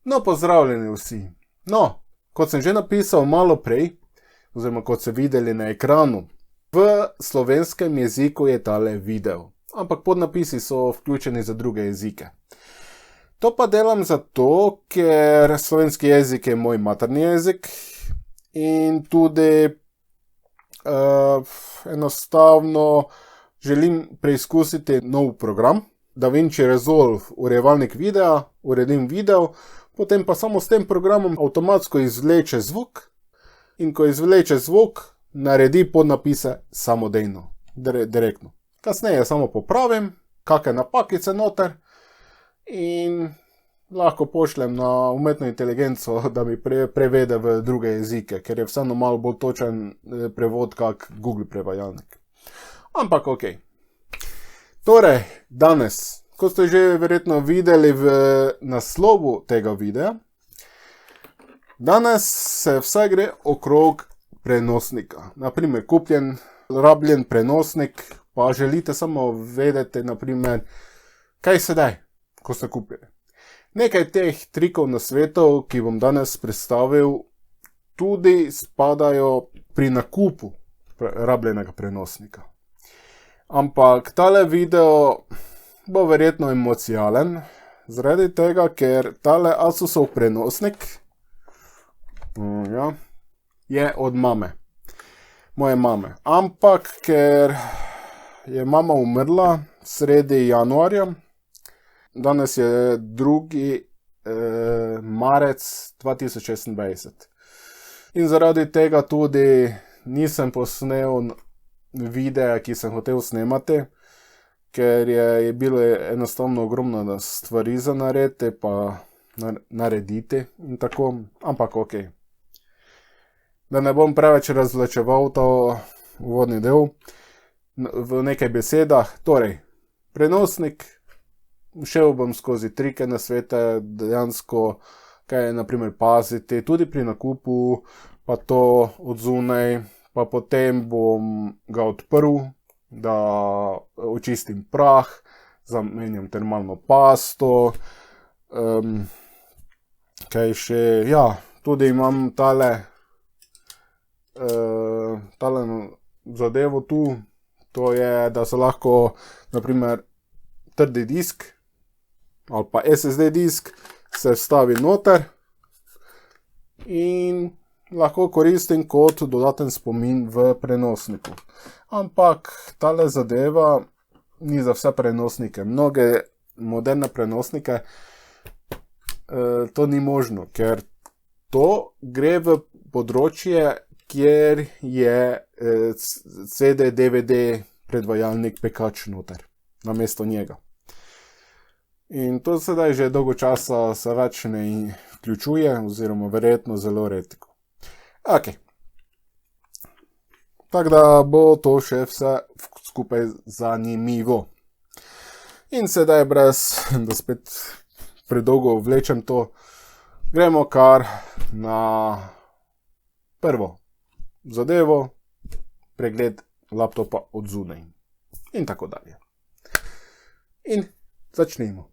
No, pozdravljeni vsi. No, kot sem že napisal malo prej, oziroma kot ste videli na ekranu, v slovenskem jeziku je tale video, ampak podnapisi so vključeni za druge jezike. To pa delam zato, ker slovenski jezik je moj materni jezik in tudi enostavno želim preizkusiti nov program, DaVinci Resolve, urejevalnik videa, uredim video, potem pa samo s tem programom avtomatsko izvleče zvok in ko izvleče zvok, naredi podnapise samodejno, direktno. Kasneje samo popravim, kakšne napakice noter in lahko pošljem na umetno inteligenco, da mi prevede v druge jezike, ker je vseeno malo bolj točen prevod kak Google prevajalnik. Ampak okej. Torej, danes, kot ste že verjetno videli v naslovu tega videa, danes se vsaj gre okrog prenosnika. Naprimer, kupljen, rabljen prenosnik, pa želite samo vedeti, naprimer, kaj sedaj, ko ste kupili. Nekaj teh trikov na svetov, ki bom danes predstavil, tudi spadajo pri nakupu rabljenega prenosnika. Ampak tale video bo verjetno emocionalen, zaradi tega, ker tale Asusov prenosnik je od mame, moje mame. Ampak ker je mama umrla sredi januarja, danes je 2. marec 2026. In zaradi tega tudi nisem posnel videa, ki sem hotel snemati, ker je bilo enostavno ogromno stvari za narediti, pa narediti in tako, ampak okej. Da ne bom preveč razvlačeval to uvodni del, v nekaj besedah, torej, prenosnik, šel bom skozi trike na svete, dejansko, kaj je naprimer paziti, tudi pri nakupu, pa to od zunaj, pa potem bom ga odprl, da očistim prah, zamenjam termalno pasto, kaj še, ja, tudi imam tale zadevo tu, to je, da se lahko, naprimer, trdi disk, ali pa SSD disk, se vstavi noter in lahko koristim kot dodaten spomin v prenosniku. Ampak tale zadeva ni za vse prenosnike. Mnoge moderne prenosnike to ni možno, ker to gre v področje, kjer je CD, DVD, predvajalnik, pekač noter, namesto njega. In to sedaj že dolgo časa se več ne vključuje, oziroma verjetno zelo redko. Ok. Tako da bo to še vse skupaj zanimivo. In sedaj brez, da spet predolgo vlečem to, gremo kar na prvo zadevo, pregled laptopa od zunaj. In tako dalje. In začnimo.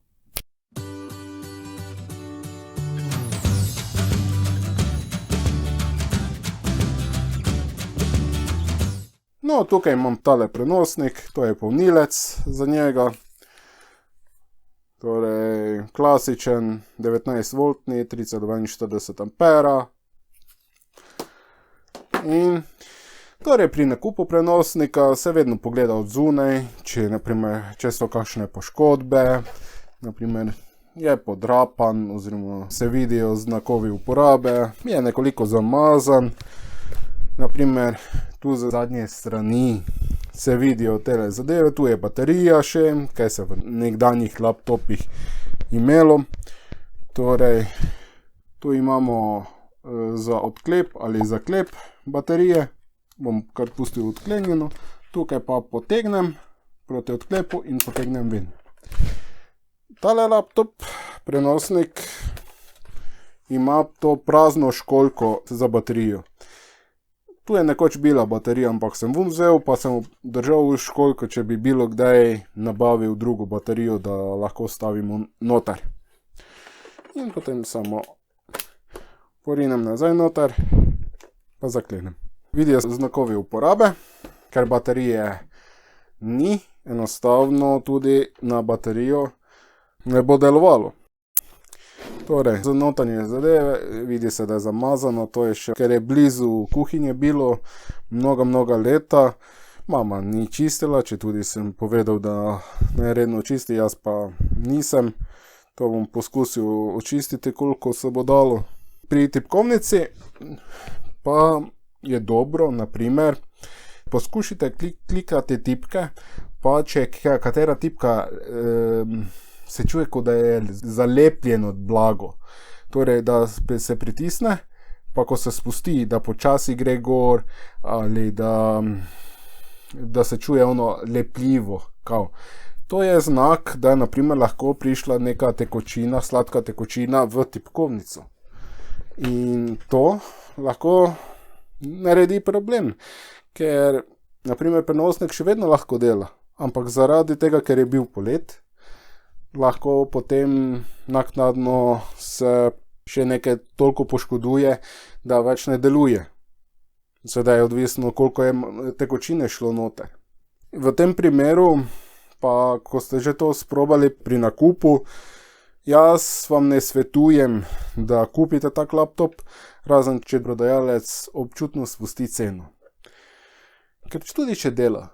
No, tukaj imam tale prenosnik, to je polnilec za njega. Torej, klasičen 19-voltni, 342 ampera. In torej pri nakupu prenosnika se vedno pogleda od zunaj, če so kakšne poškodbe, naprimer je podrapan, oziroma se vidijo znakovi uporabe, je nekoliko zamazan. Naprimer, tu z zadnje strani se vidijo tele zadeve, tu je baterija še, kaj se v nekdanjih laptopih imelo. Torej, tu imamo za odklep ali zaklep baterije, bom kar pustil odklenjeno, tukaj pa potegnem proti odklepu in potegnem ven. Tale laptop, prenosnik, ima to prazno školjko za baterijo. Tu je nekoč bila baterija, ampak sem vun vzel, pa sem držal školjko, če bi bilo kdaj nabavil drugo baterijo, da lahko stavimo noter. in potem samo porinem nazaj noter, pa zaklenem. Vidijo znakovi uporabe, ker baterije ni, enostavno tudi na baterijo ne bo delovalo. Torej, za notranje zadeve, vidi se, da je zamazano, to je še, ker je blizu kuhinje bilo mnoga leta. Mama ni čistila, če tudi sem povedal, da naj redno čisti, jaz pa nisem. To bom poskusil očistiti, koliko se bo dalo. Pri tipkovnici pa je dobro, naprimer, poskušajte klikati tipke, pa če katera tipka se čuje, kot da je zalepljeno blago. Torej, da se pritisne, pa ko se spusti, da počasi gre gor, ali da se čuje ono lepljivo. Kao. To je znak, da je naprimer lahko prišla neka tekočina, sladka tekočina v tipkovnico. In to lahko naredi problem, ker naprimer prenosnik še vedno lahko dela, ampak zaradi tega, ker je bil polet, lahko potem naknadno se še nekaj toliko poškoduje, da več ne deluje. Sedaj je odvisno, koliko je tekočine šlo noter. V tem primeru, pa ko ste že to sprobali pri nakupu, jaz vam ne svetujem, da kupite tak laptop, razen če prodajalec občutno spusti ceno. Ker tudi če dela,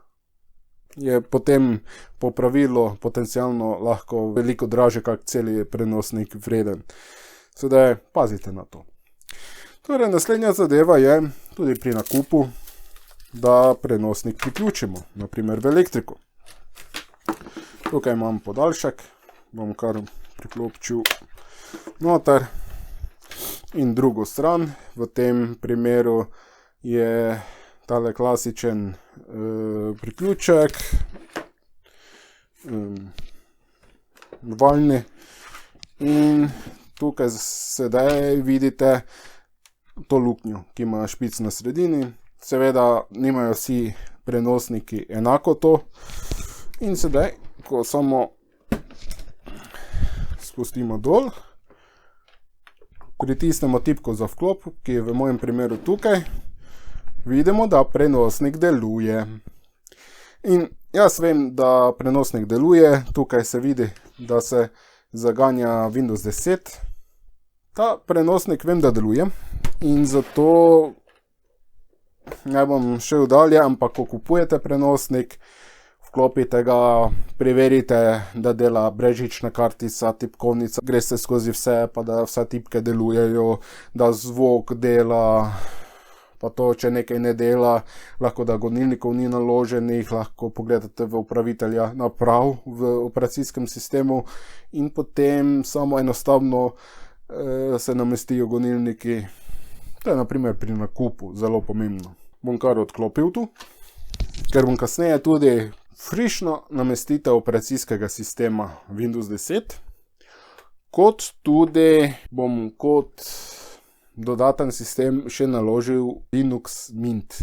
je potem popravilo potencialno lahko veliko dražje, kak celi prenosnik vreden. Sedaj pazite na to. Torej, naslednja zadeva je tudi pri nakupu, da prenosnik priključimo, naprimer v elektriko. Tukaj imam podaljšek, bom kar priklopčil noter in drugo stran. V tem primeru je tale klasičen priključek, valjni, in tukaj sedaj vidite to luknjo, ki ima špic na sredini. Seveda nimajo vsi prenosniki enako to. In sedaj, ko samo spustimo dol, pritisnemo tipko za vklop, ki je v mojem primeru tukaj, vidimo, da prenosnik deluje. In jaz vem, da prenosnik deluje, tukaj se vidi, da se zaganja Windows 10. Ta prenosnik vem, da deluje, in zato ne bom šel dalje, ampak ko kupujete prenosnik, vklopite ga, preverite, da dela brezžična kartica, tipkovnica, greste skozi vse, pa da vse tipke delujejo, da zvok dela, pa to, če nekaj ne dela, lahko da gonilnikov ni naloženih, lahko pogledate v upravitelja naprav v operacijskem sistemu in potem samo enostavno se namestijo gonilniki. To je naprimer pri nakupu zelo pomembno. Bom kar odklopil tu, ker bom kasneje tudi frišno namestitev operacijskega sistema Windows 10, kot tudi bom kot dodaten sistem še naložil Linux Mint.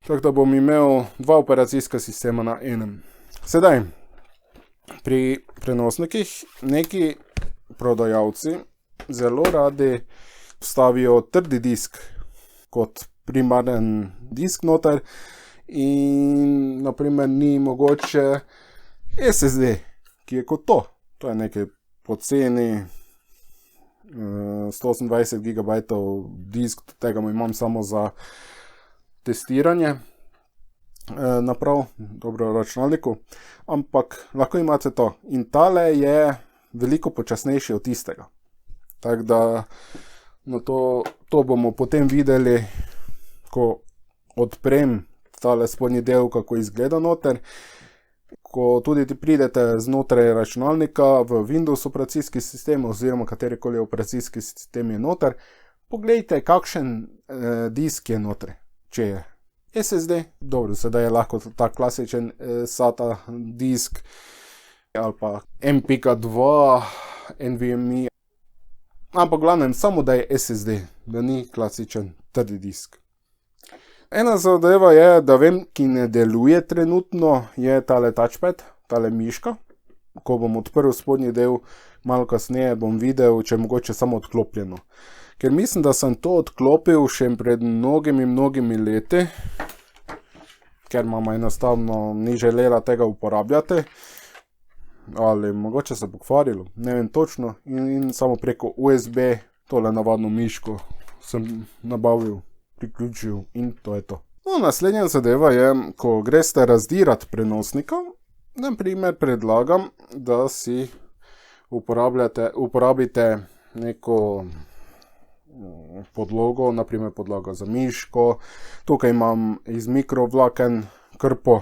Tako da bom imel dva operacijska sistema na enem. Sedaj, pri prenosnikih neki prodajalci zelo radi vstavijo trdi disk kot primaren disk noter in naprimer ni mogoče SSD, ki je kot to. To je nekaj poceni 128 GB disk, tega imam samo za testiranje naprav, dobro računalniku, ampak lahko imate to. In tale je veliko počasnejši od tistega. Tako da no to bomo potem videli, ko odprem tale spodnji del, kako izgleda noter. Ko tudi pridete znotraj računalnika v Windows operacijski sistem oziroma katerikoli operacijski sistem je noter, poglejte, kakšen disk je noter. Če je SSD, dobro, sedaj je lahko ta klasičen SATA disk ali pa MPK2, NVMe, ampak glavnem samo, da je SSD, da ni klasičen trdi disk. Ena zadeva je, da vem, ki ne deluje trenutno, je tale touchpad, tale miška. ko bom odprl spodnji del, malo kasneje bom videl, če je mogoče samo odklopljeno. Ker mislim, da sem to odklopil še pred mnogimi leti, ker mama enostavno ni želela tega uporabljati. Ali mogoče se pokvarilo, ne vem točno. In samo preko USB, tole navadno miško, sem nabavil, priključil in to je to. No, naslednja zadeva je, ko greste razdirati prenosnika, na primer predlagam, da si uporabite neko podlogo, naprimer podlaga za miško. Tukaj imam iz mikrovlaken krpo,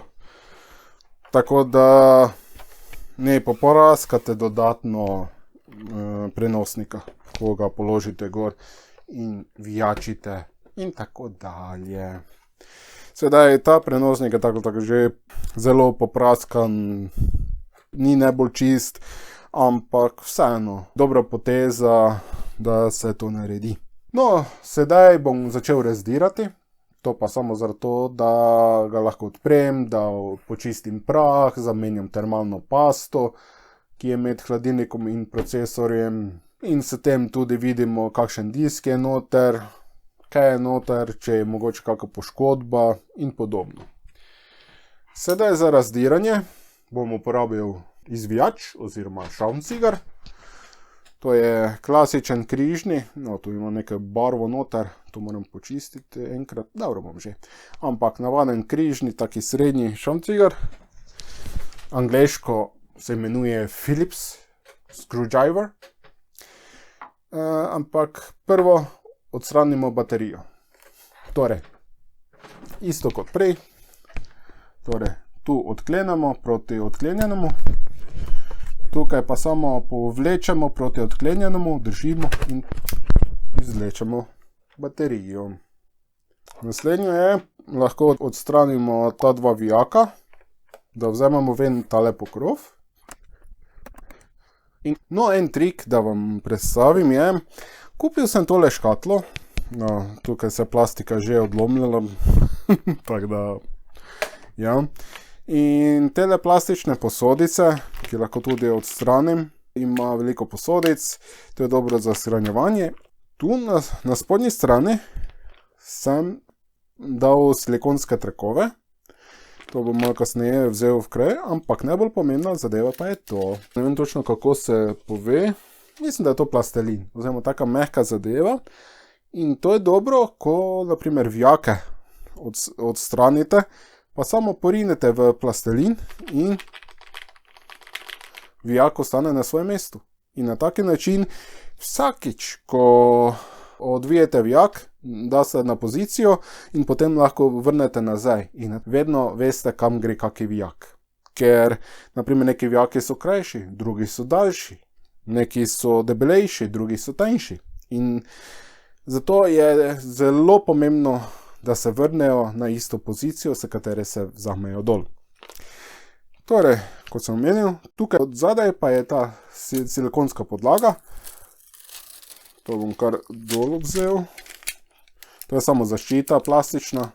tako da ne popraskate dodatno prenosnika, ko ga položite gor in vijačite in tako dalje. Sedaj ta prenosnik je tako že zelo popraskan, ni najbolj čist, ampak vseeno, dobra poteza, da se to naredi. No, sedaj bom začel razdirati, to pa samo zato, da ga lahko odprem, da počistim prah, zamenjam termalno pasto, ki je med hladilnikom in procesorjem, in s tem tudi vidimo, kakšen disk je noter, kaj je noter, če je mogoče kakšna poškodba in podobno. Sedaj za razdiranje bom uporabil izvijač oziroma šavnciger. To je klasičen križni, no tu ima nekaj barvo noter, to moram počistiti enkrat, dobro bom že. Ampak navaden križni, taki srednji šavnciger. Angleško se imenuje Phillips Screwdriver. Ampak prvo odstranimo baterijo. Torej, isto kot prej. Torej, tu odklenemo proti odklenjenemu. Tukaj pa samo povlečemo proti odklenjenemu, držimo in izvlečemo baterijo. Naslednje je, lahko odstranimo ta dva vijaka, da vzamemo ven tale pokrov. No, en trik, da vam predstavim je, kupil sem tole škatlo, no, tukaj se plastika že odlomljala, tako da, ja. In tele plastične posodice, ki lahko tudi odstranim, ima veliko posodic, to je dobro za shranjevanje. Tu na spodnji strani sem dal silikonske trakove, to bom malo kasneje vzel v kraj, ampak najbolj pomembna zadeva pa je to. Ne vem točno, kako se pove, mislim, da je to plastelin, oziroma taka mehka zadeva. In to je dobro, ko naprimer vijake odstranite, pa samo porinete v plastelin in vijak ostane na svojem mestu. In na taki način vsakič, ko odvijete vijak, da se na pozicijo in potem lahko vrnete nazaj. In vedno veste, kam gre kaki vijak. Ker, naprimer, neki vijaki so krajši, drugi so daljši, neki so debelejši, drugi so tanjši. In zato je zelo pomembno, da se vrnejo na isto pozicijo, s katere se vzahmejo dol. Torej, kot sem omenil, tukaj od zadaj pa je ta silikonska podlaga. To bom kar dol vzel. To je samo zaščita plastična.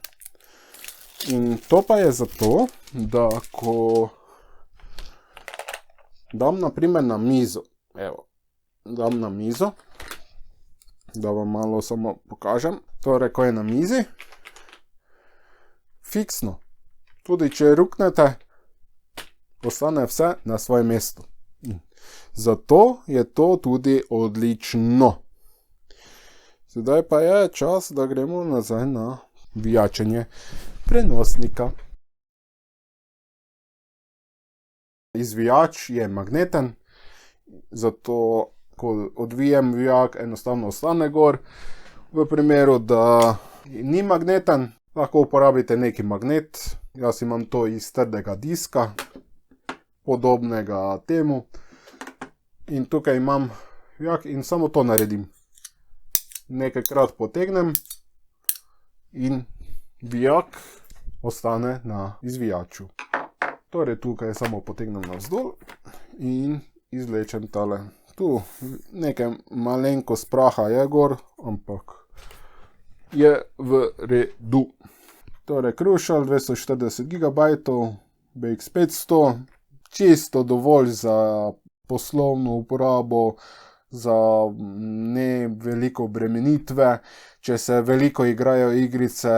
In to pa je zato, da ko dam naprimer na mizo, evo, dam na mizo, da vam malo samo pokažem. Torej, ko je na mizi, fiksno. Tudi če ruknete, ostane vse na svojem mestu. Zato je to tudi odlično. Sedaj pa je čas, da gremo nazaj na vijačenje prenosnika. Izvijač je magneten, zato ko odvijem vijak, enostavno ostane gor. V primeru, da ni magneten, lahko uporabite neki magnet. Jaz imam to iz trdega diska, podobnega temu. In tukaj imam vijak in samo to naredim. Nekajkrat potegnem in vijak ostane na izvijaču. Torej tukaj samo potegnem navzdol in izvlečem tale. Tu nekaj malenkost praha je gor, ampak je v redu. Torej Crucial 240 GB, BX500, čisto dovolj za poslovno uporabo, za ne veliko obremenitve, če se veliko igrajo igrice,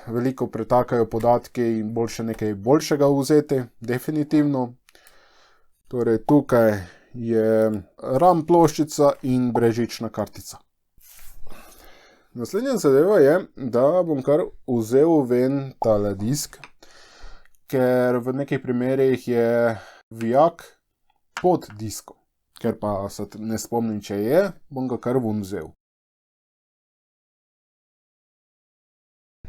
veliko pretakajo podatki in boljše nekaj boljšega vzeti, definitivno. Torej tukaj je RAM ploščica in brezžična kartica. Naslednja zadeva je, da bom kar vzel ven tale disk, ker v nekaj primerih je vijak pod diskom. Ker pa se ne spomnim, če je, bom ga kar ven vzel.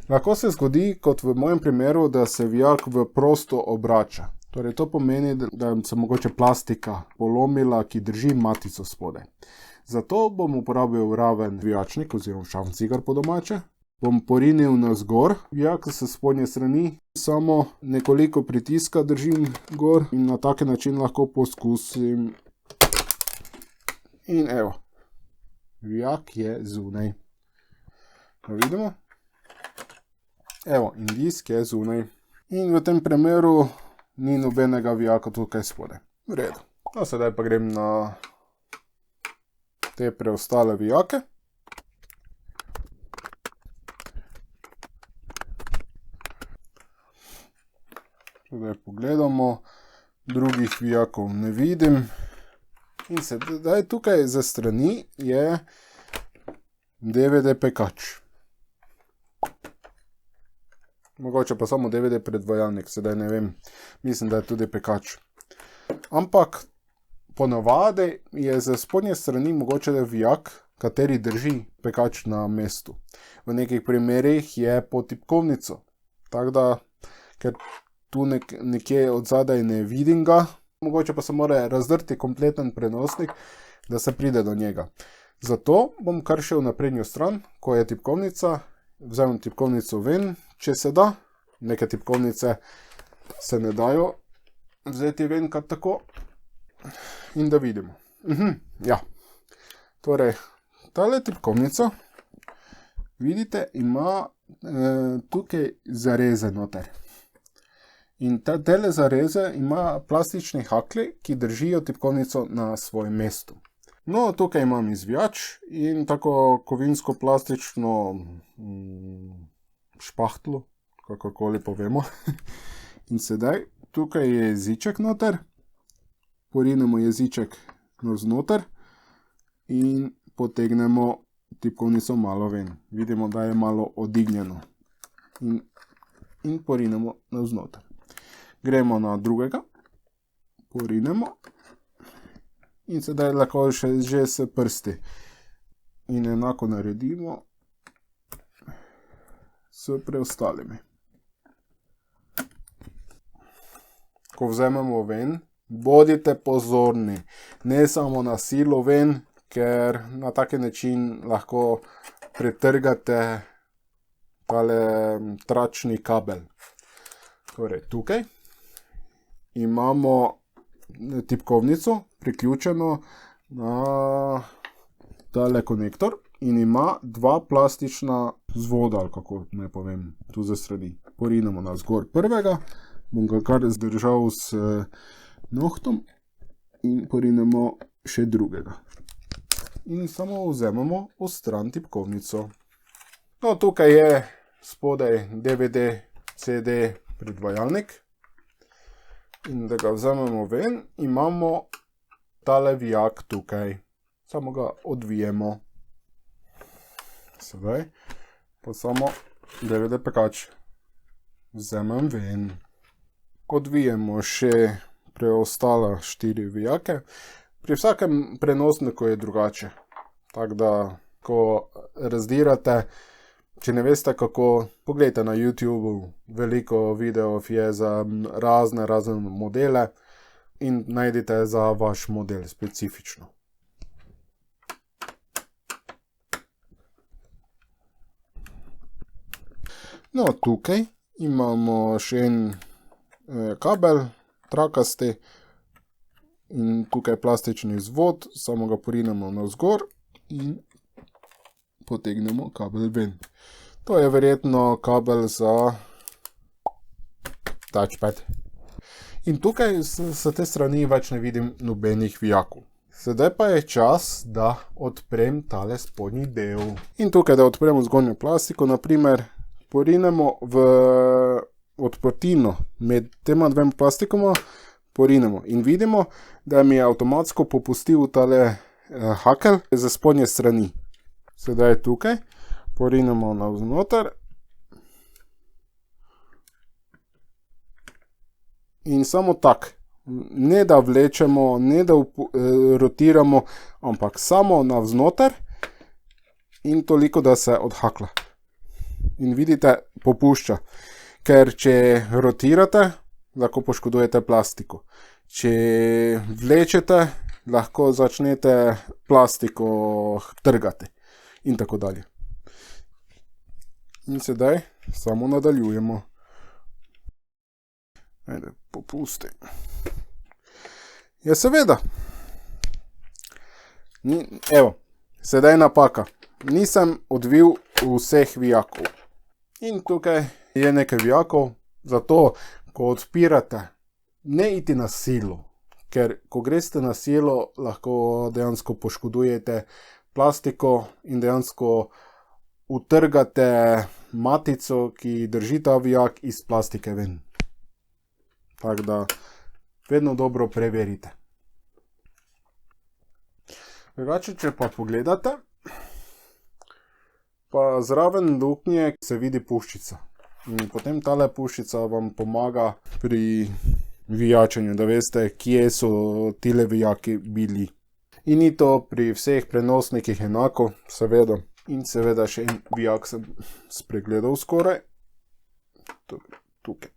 Lahko se zgodi, kot v mojem primeru, da se vijak v prosto obrača. Torej, to pomeni, da se mogoče plastika polomila, ki drži matico spodaj. Zato bom uporabil raven vijačnik oziroma šavncigar po domače. Bom porinil navzgor vijak s spodnje strani, samo nekoliko pritiska držim gor in na tak način lahko poskusim. In evo, vijak je zunaj. Da vidimo? Evo, in disk je zunaj. In v tem primeru ni nobenega vijaka tukaj spodaj. V redu. No, sedaj pa grem na te preostale vijake. Sedaj pogledamo, drugih vijakov ne vidim. In sedaj tukaj za strani je DVD pekač. Mogoče pa samo DVD predvajalnik, sedaj ne vem. Mislim, da je tudi pekač. Ampak ponavadi je za spodnje strani mogoče vijak, kateri drži pekač na mestu. V nekih primerih je pod tipkovnico. Tako da, ker tu nekje od zadaj ne vidim ga, mogoče pa se mora razdrti kompleten prenosnik, da se pride do njega. Zato bom kar šel na prednjo stran, ko je tipkovnica, vzamem tipkovnico ven, če se da. Neke tipkovnice se ne dajo vzeti ven kar tako. In da vidimo. Ja. Torej, tale tipkovnica, vidite, ima tukaj zareze noter. In tele zareze ima plastični hakli, ki držijo tipkovnico na svojem mestu. No, tukaj imam izvijač in tako kovinsko plastično špahtlo, kakorkoli povemo. In sedaj, tukaj je jeziček noter, porinemo jeziček navznoter in potegnemo tipkovnico malo ven. Vidimo, da je malo odignjeno. In porinemo navznoter. Gremo na drugega, porinemo in sedaj lahko že s prsti. In enako naredimo s preostalimi. Ko vzamemo ven, bodite pozorni, ne samo na silo ven, ker na tak način lahko pretrgate tale tračni kabel. Torej, tukaj imamo tipkovnico priključeno na tale konektor in ima dva plastična vzvoda, ali kako ne povem, tu za strani. Porinemo navzgor prvega, bom ga kar zdržal s nohtom in porinemo še drugega. In samo vzamemo ostran tipkovnico. No, tukaj je spodaj DVD, CD predvajalnik. In da ga vzamemo ven, imamo tale vijak tukaj. Samo ga odvijemo. Sedaj pa samo DVD pekač vzamem ven. Odvijemo še preostala 4 vijake. Pri vsakem prenosniku je drugače. Tako da, ko razdirate, če ne veste kako, pogledajte na YouTubeu, veliko videov je za razne modele in najdite za vaš model specifično. No, tukaj imamo še en kabel, trakasti in tukaj plastični vzvod, samo ga porinemo navzgor in potegnemo kabel ven. To je verjetno kabel za touchpad. In tukaj s te strani več ne vidim nobenih vijakov. Sedaj pa je čas, da odprem tale spodnji del. In tukaj, da odpremo zgornjo plastiko, naprimer, porinemo v odprtino med tema dvema plastikoma, porinemo in vidimo, da mi je avtomatsko popustil tale hakelj za spodnje strani. Sedaj tukaj porinemo navznoter in samo tak. Ne da vlečemo, ne da rotiramo, ampak samo navznoter in toliko, da se odhakla. In vidite, popušča. Ker če rotirate, lahko poškodujete plastiko. Če vlečete, lahko začnete plastiko trgati. In tako dalje. In sedaj samo nadaljujemo. Ajde, popusti. Ja, seveda. Evo, sedaj napaka. Nisem odvil vseh vijakov. In tukaj je nekaj vijakov, zato ko odpirate, ne iti na silo. Ker ko greste na silo, lahko dejansko poškodujete plastiko in dejansko utrgate matico, ki drži ta vijak iz plastike ven. Tako da vedno dobro preverite. Drugače, če pa pogledate, pa zraven luknje se vidi puščica. In potem tale puščica vam pomaga pri vijačenju, da veste, kje so tile vijaki bili. In ni to pri vseh prenosnikih enako, seveda. In seveda še en vijak sem spregledal skoraj. Tukaj.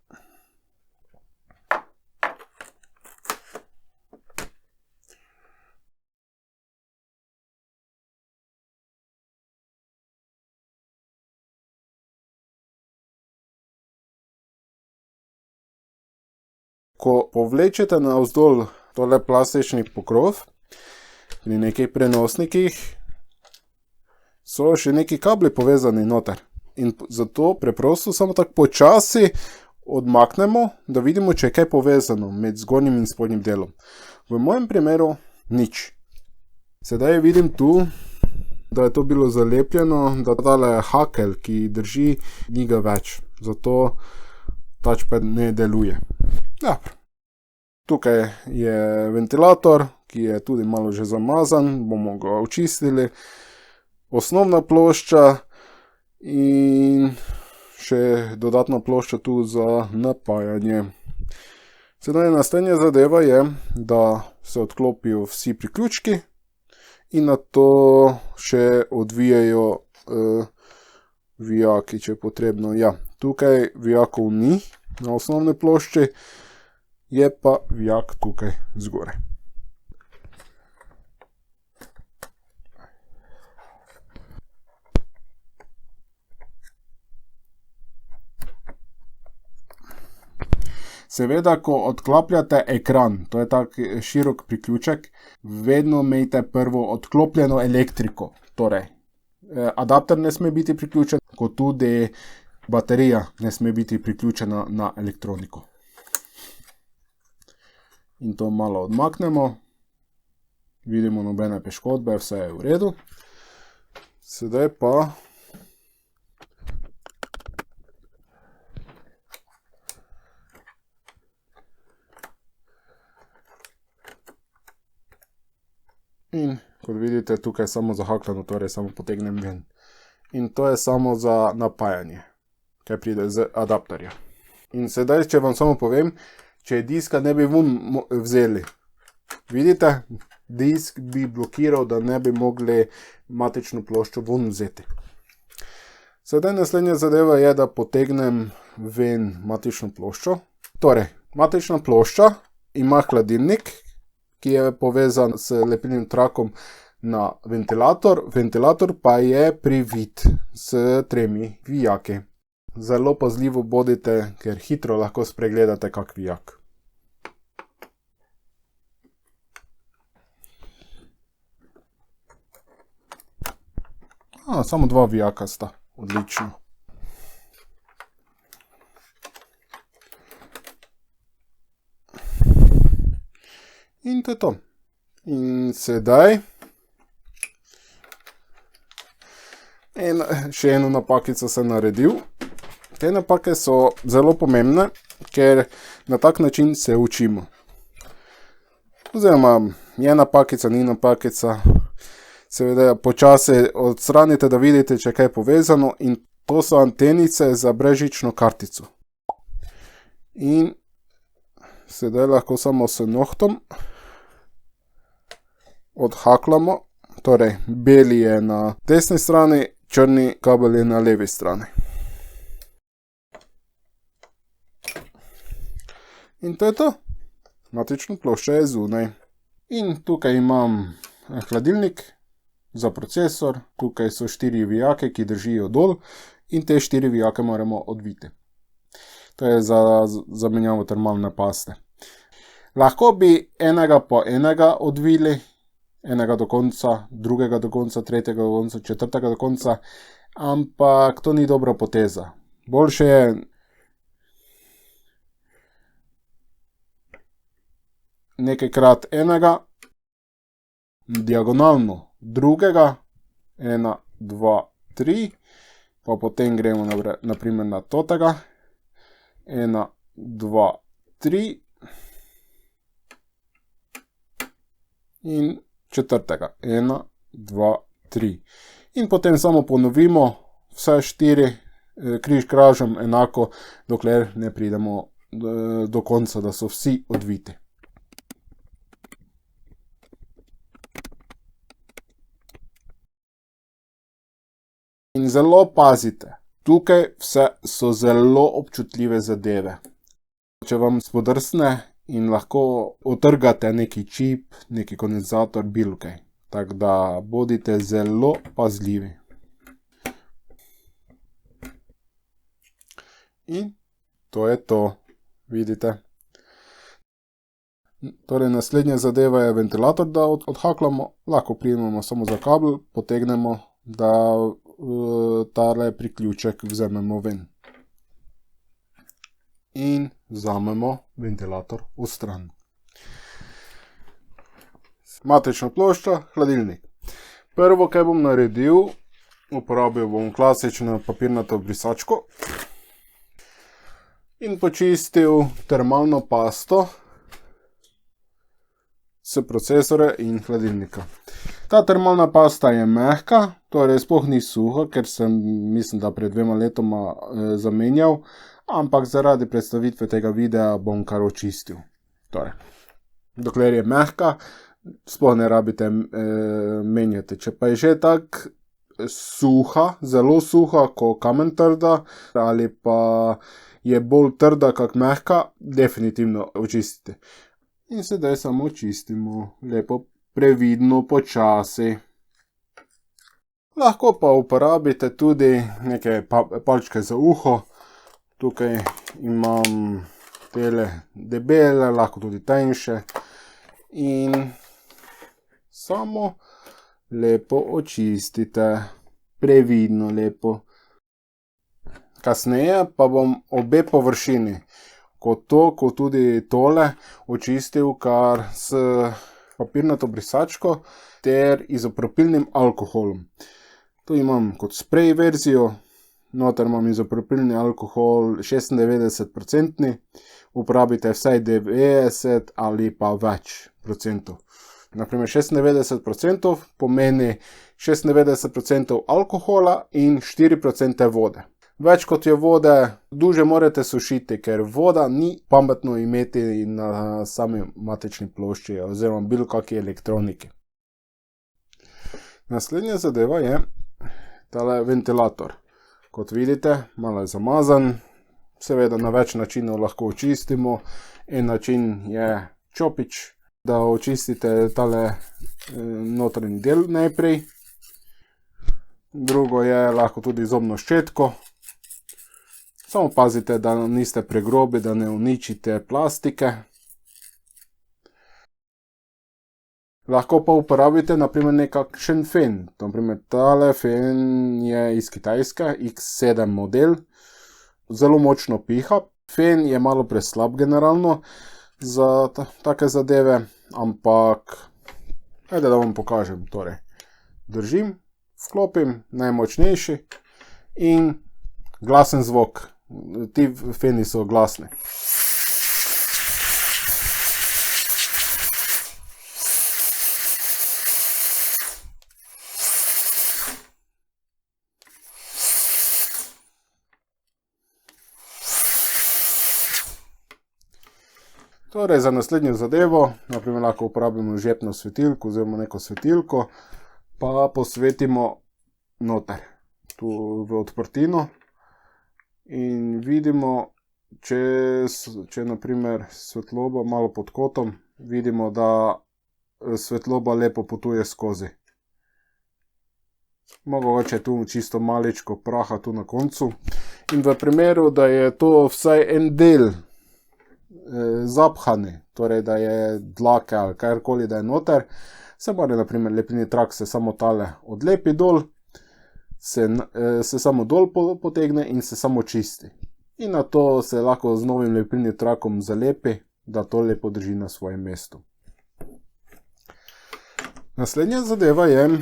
Ko povlečete navzdol tole plastični pokrov, pri nekaj prenosnikih so še neki kabli povezani noter. In zato preprosto samo tako počasi odmaknemo, da vidimo, če je kaj povezano med zgornjim in spodnjim delom. V mojem primeru nič. Sedaj vidim tu, da je to bilo zalepljeno, da tale hakelj, ki drži, ni ga več. Zato touchpad ne deluje. Dobro. Tukaj je ventilator, ki je tudi malo že zamazan, bomo ga očistili. Osnovna plošča in še dodatna plošča tu za napajanje. Sedaj naslednja zadeva je, da se odklopijo vsi priključki in nato še odvijajo vijaki, če je potrebno. Ja, tukaj vijakov ni na osnovni plošči, je pa vijak tukaj zgoraj. Seveda, ko odklapljate ekran, to je tak širok priključek, vedno imejte prvo odklopljeno elektriko. Torej, adapter ne sme biti priključen, kot tudi baterija ne sme biti priključena na elektroniko. In to malo odmaknemo. Vidimo nobene poškodbe, vse je v redu. Sedaj pa in kot vidite, tukaj je samo zahakljeno, torej samo potegnem ven. In to je samo za napajanje, kaj pride z adapterja. In sedaj, če vam samo povem, če diska ne bi ven vzeli. Vidite, disk bi blokiral, da ne bi mogli matično ploščo ven vzeti. Sedaj naslednja zadeva je, da potegnem ven matično ploščo. Torej, matična plošča ima hladilnik, ki je povezan s lepilnim trakom na ventilator. Ventilator pa je privit s 3 vijaki. Zelo pazljivo bodite, ker hitro lahko spregledate kak vijak. Samo 2 vijaka sta. Odlično. je to. In sedaj še eno napakico sem naredil. Te napake so zelo pomembne, ker na tak način se učimo. Oziroma, je napakica, ni napakica. Seveda počasi odstranite, da vidite, če je kaj povezano, in to so antenice za brezžično kartico. In sedaj lahko samo s nohtom odhaklamo, torej beli je na desni strani, črni kabel je na levi strani. In to je to. Matična plošča je zunaj. In tukaj imam hladilnik za procesor, tukaj so 4 vijake, ki držijo dol, in te 4 vijake moramo odviti. To je za zamenjavo termalne paste. Lahko bi enega po enega odvili, enega do konca, drugega do konca, tretjega do konca, četrtega do konca, ampak to ni dobra poteza. Boljše je nekajkrat enega, diagonalno drugega, 1, 2, 3, pa potem gremo naprimer na totega, 1, 2, 3 in četrtega, 1, 2, 3. In potem samo ponovimo vse 4 križ kražem enako, dokler ne pridemo do konca, da so vsi odviti. In zelo pazite, tukaj vse so zelo občutljive zadeve. Če vam spodrsne in lahko otrgate neki čip, neki kondenzator, bilo kaj. Tako da bodite zelo pazljivi. In to je to, vidite. Torej naslednja zadeva je ventilator, da odhaklamo, lahko primemo samo za kabel, potegnemo, da tale priključek vzamemo ven. In vzamemo ventilator v stran. Matična plošča, hladilnik. Prvo, kaj bom naredil, uporabil bom klasično papirnato brisačko in počistil termalno pasto s procesora in hladilnika. Ta termalna pasta je mehka, torej sploh ni suha, ker sem, mislim, da pred 2 letoma zamenjal, ampak zaradi predstavitve tega videa bom kar očistil. Torej, dokler je mehka, sploh ne rabite menjati. Če pa je že tak suha, zelo suha, ko kamen trda, ali pa je bolj trda kak mehka, definitivno očistite. In sedaj samo čistimo, lepo previdno, počasi. Lahko pa uporabite tudi neke palčke za uho. Tukaj imam tele debele, lahko tudi tanjše. In samo lepo očistite, previdno lepo. Kasneje pa bom obe površini, kot tudi tole, očistil kar s papirnato brisačko ter izopropilnim alkoholom. Tu imam kot sprej verzijo, noter imam izopropilni alkohol 96%, uporabite vsaj 90 ali pa več procentov. Naprimer 96% pomeni 96% alkohola in 4% vode. Več kot je vode, duže morate sušiti, ker voda ni pametno imeti na sami matični plošči oziroma bilo kakšni elektroniki. Naslednja zadeva je tale ventilator. Kot vidite, malo je zamazan, seveda na več načinov lahko očistimo. En način je čopič, da očistite tale notranji del najprej. Drugo je lahko tudi zobno ščetko. Samo pazite, da niste pregrobi, da ne uničite plastike. Lahko pa uporabite naprimer nekakšen fen. Naprimer tale fen je iz Kitajske, X7 model. Zelo močno piha. Fen je malo preslab generalno za take zadeve, ampak ajde, da vam pokažem. Torej, držim, vklopim, najmočnejši in glasen zvok. Ti feni so glasni. Torej, za naslednjo zadevo, naprimer lahko uporabimo žepno svetilko oziroma neko svetilko, pa posvetimo noter, tu v odprtino in vidimo, če naprimer svetloba malo pod kotom, vidimo, da svetloba lepo potuje skozi. Mogoče tu čisto maličko praha tu na koncu. In v primeru, da je to vsaj en del zaphani, torej da je dlake ali karkoli, da je noter, se mora naprimer lepilni trak se samo tale odlepi dol, se samo dol potegne in se samo čisti. In na to se lahko z novim lepilnim trakom zalepi, da to lepo drži na svojem mestu. Naslednja zadeva je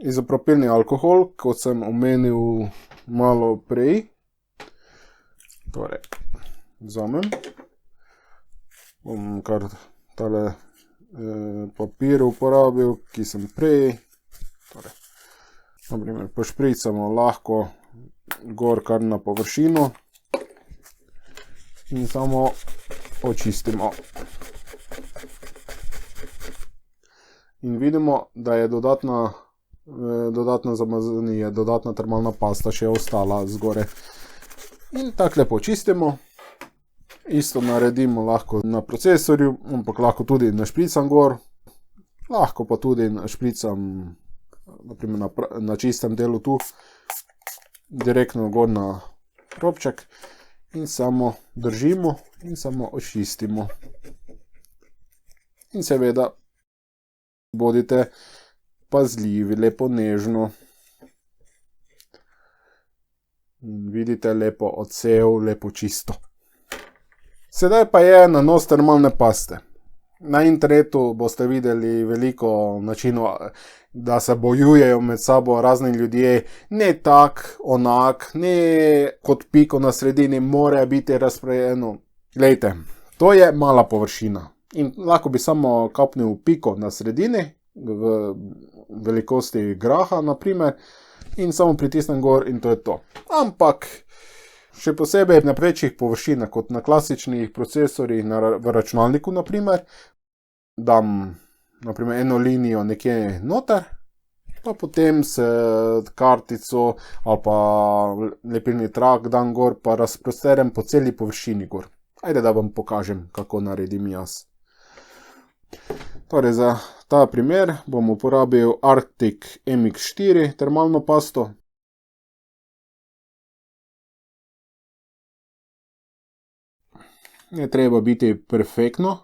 izopropilni alkohol, kot sem omenil malo prej. Torej, vzamem. Bom kar tale papir uporabil, ki sem prej. Torej, naprimer, pošpricamo lahko gor kar na površino in samo očistimo. In vidimo, da je dodatna zamazanija, dodatna termalna pasta še ostala zgore. In tako lepo očistimo. Isto naredimo lahko na procesorju, ampak lahko tudi našpricam gor. Lahko pa tudi našpricam naprimer na čistem delu tu, direktno gor na robček in samo držimo in samo očistimo. In seveda bodite pazljivi, lepo nežno. In vidite lepo odsev, lepo čisto. Sedaj pa je nanos termalne paste. Na internetu boste videli veliko načinov, da se bojujejo med sabo razni ljudje. Ne tak, onak, ne kot piko na sredini, mora biti razporejeno. Glejte, to je mala površina. In lahko bi samo kapnil piko na sredini, v velikosti graha, naprimer, in samo pritisnem gor in to je to. Ampak še posebej na večjih površinah, kot na klasičnih procesorjih v računalniku, naprimer, dam naprimer eno linijo nekje noter, pa potem se kartico ali pa lepilni trak dam gor, pa razprosterem po celi površini gor. Ajde, da vam pokažem, kako naredim jaz. Torej, za ta primer bom uporabil Arctic MX4 termalno pasto. Ne treba biti perfektno,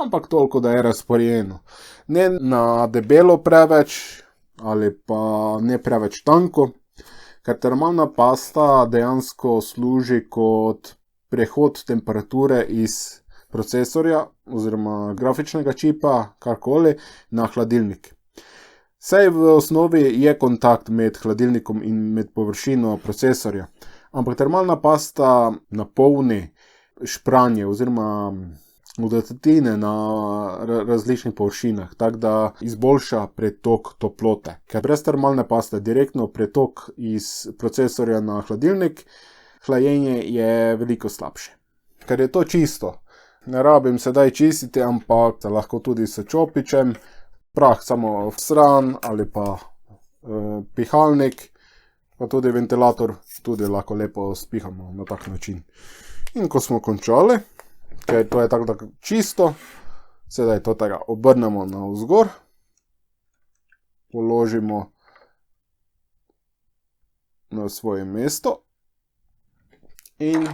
ampak toliko, da je razporejeno. Ne na debelo preveč, ali pa ne preveč tanko, ker termalna pasta dejansko služi kot prehod temperature iz procesorja oziroma grafičnega čipa, karkoli, na hladilnik. Saj v osnovi je kontakt med hladilnikom in med površino procesorja, ampak termalna pasta napolni špranje oziroma vodotatine na različnih površinah, tako da izboljša pretok toplote. Ker brez termalne paste direktno pretok iz procesorja na hladilnik, hlajenje je veliko slabše. Ker je to čisto, ne rabim sedaj čistiti, ampak lahko tudi s čopičem, prah samo v stran ali pa pihalnik, pa tudi ventilator, tudi lahko lepo spihamo na tak način. In ko smo končali, ker to je tako čisto, sedaj to tega obrnemo navzgor, položimo na svoje mesto in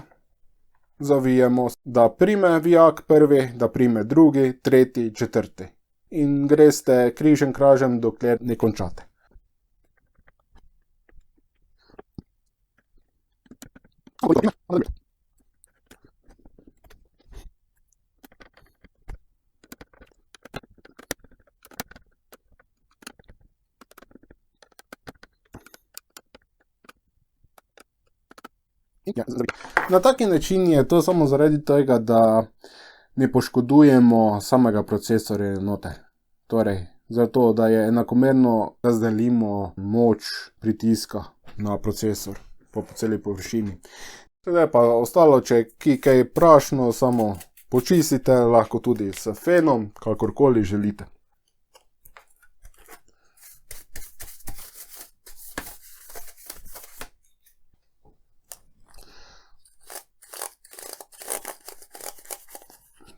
zavijemo, da prime vijak prvi, da prime drugi, tretji, četrti. In greste križem kražem, dokler ne končate. Na taki način je to samo zaradi tega, da ne poškodujemo samega procesorja noter. Torej, zato, da je enakomerno razdelimo moč pritiska na procesor po celi površini. Sedaj pa ostalo, če je kaj prašno, samo počistite, lahko tudi s fenom, kakorkoli želite.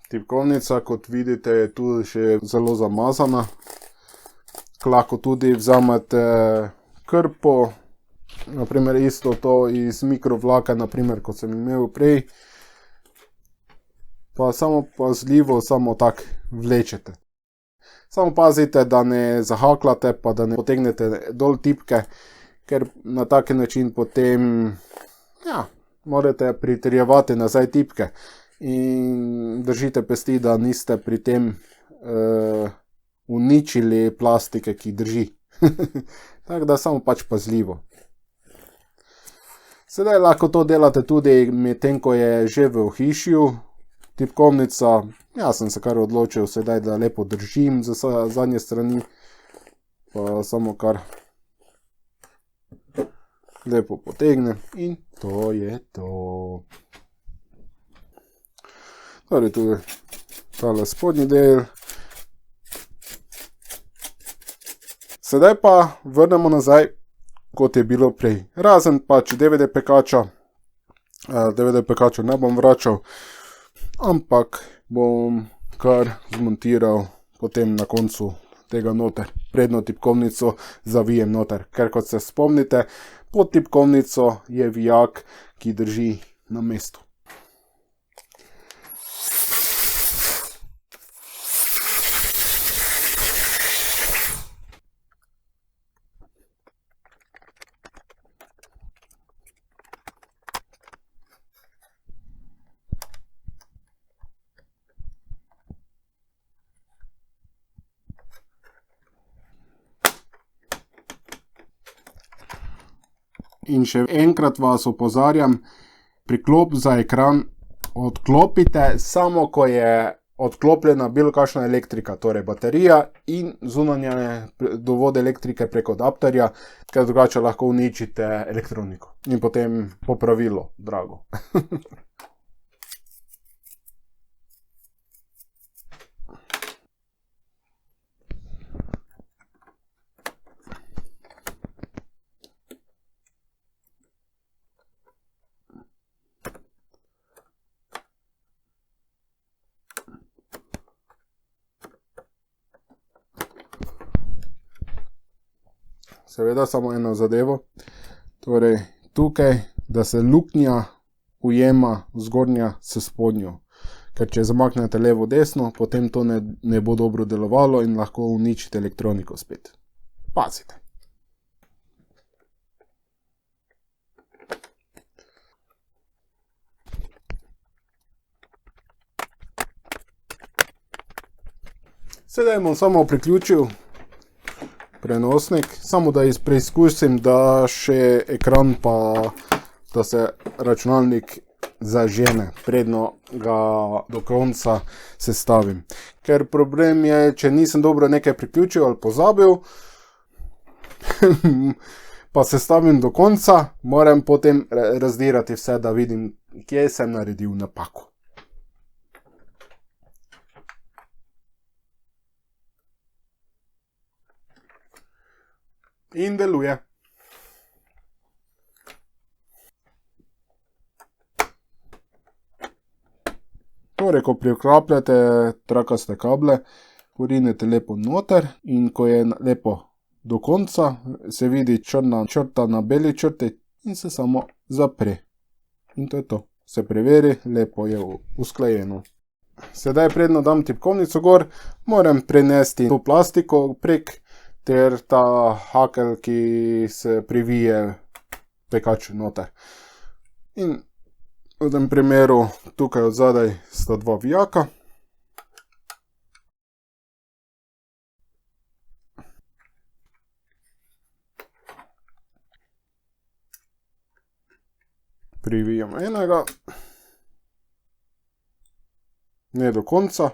Tipkovnica, kot vidite, je tu še zelo zamazana. Lahko tudi vzamete krpo, naprimer isto to iz mikrovlaka, naprimer, kot sem imel prej. Pa samo pazljivo, samo tako vlečete. Samo pazite, da ne zahaklate, pa da ne potegnete dol tipke, ker na tak način potem, morate pritrjevati nazaj tipke. In držite pesti, da niste pri tem uničili plastike, ki drži. Tako da samo pač pazljivo. Sedaj lahko to delate tudi medtem, ko je že v ohišju tipkovnica. Jaz sem se kar odločil sedaj, da lepo držim z zadnje strani. Pa samo kar lepo potegnem in to je to. Torej, tu je tale spodnji del. Sedaj pa vrnemo nazaj, kot je bilo prej. Razen pač DVD pekača. DVD pekača ne bom vračal, ampak bom kar zmontiral potem na koncu tega noter. Prednjo tipkovnico zavijem noter, ker kot se spomnite, pod tipkovnico je vijak, ki drži na mestu. In še enkrat vas opozarjam, priklop za ekran odklopite samo, ko je odklopljena bilo kakšna elektrika, torej baterija in zunanje dovod elektrike preko adapterja, ker drugače lahko uničite elektroniko. In potem popravilo, drago. Seveda samo eno zadevo, torej tukaj, da se luknja ujema zgornja s spodnjo, ker če zamaknete levo desno, potem to ne bo dobro delovalo in lahko uničite elektroniko spet. Pazite. Sedaj bom samo priključil prenosnik, samo da preizkusim, da še ekran pa, da se računalnik zažene, predno ga do konca sestavim. Ker problem je, če nisem dobro nekaj priključil ali pozabil, pa sestavim do konca, moram potem razdirati vse, da vidim, kje sem naredil napako. In deluje. Torej, ko priklapljate trakaste kable, porinete lepo noter in ko je lepo do konca, se vidi črna črta na beli črti in se samo zapre. In to je to. Se preveri, lepo je usklajeno. Sedaj, predno dam tipkovnico gor, moram prenesti to plastiko prek ter ta hakel, ki se privije pekač noter. In v tem primeru tukaj od zadaj sta dva vijaka. privijem enega. Ne do konca.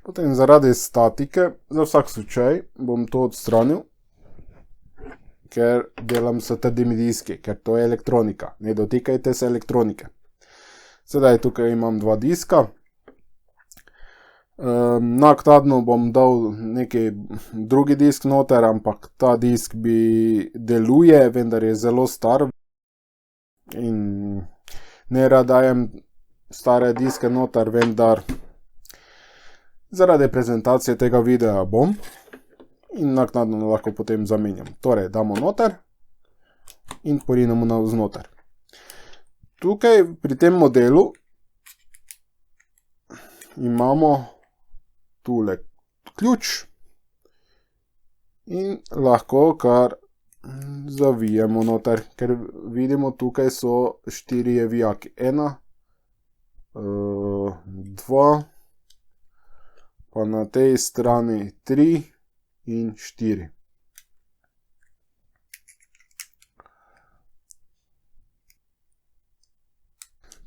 Potem zaradi statike, za vsak slučaj bom to odstranil, ker delam s trdimi diski, ker to je elektronika. Ne dotikajte se elektronike. Sedaj tukaj imam dva diska. Naknadno bom dal neki drugi disk noter, ampak ta disk deluje, vendar je zelo star. In ne rad dajem stare diske noter, vendar zaradi prezentacije tega videa bom. In naknadno lahko potem zamenjam. Torej, damo noter in porinemo navznoter. Tukaj pri tem modelu imamo tule ključ in lahko kar zavijemo noter, ker vidimo tukaj so 4 vijaki. 1, 2, pa na tej strani 3 in 4.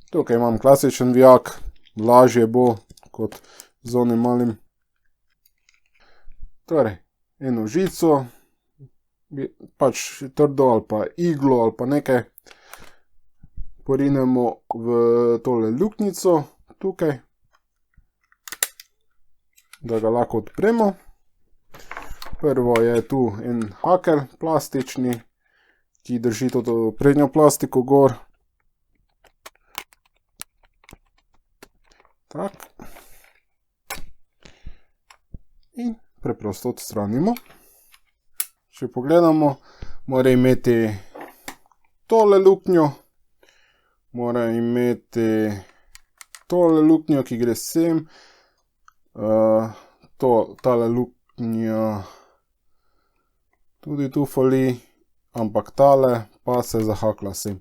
Tukaj imam klasičen vijak, lažje bo kot z onim malim. Torej, eno žico, pač trdo ali pa iglo ali pa nekaj, porinemo v tole luknjico tukaj, da ga lahko odpremo. Prvo je tu en hakel plastični, ki drži to prednjo plastiko gor. Tak. In preprosto odstranimo. Če pogledamo, mora imeti tole luknjo, mora imeti tole luknjo, ki gre sem, tale luknja tudi tu fali, ampak tale pa se zahakla sem.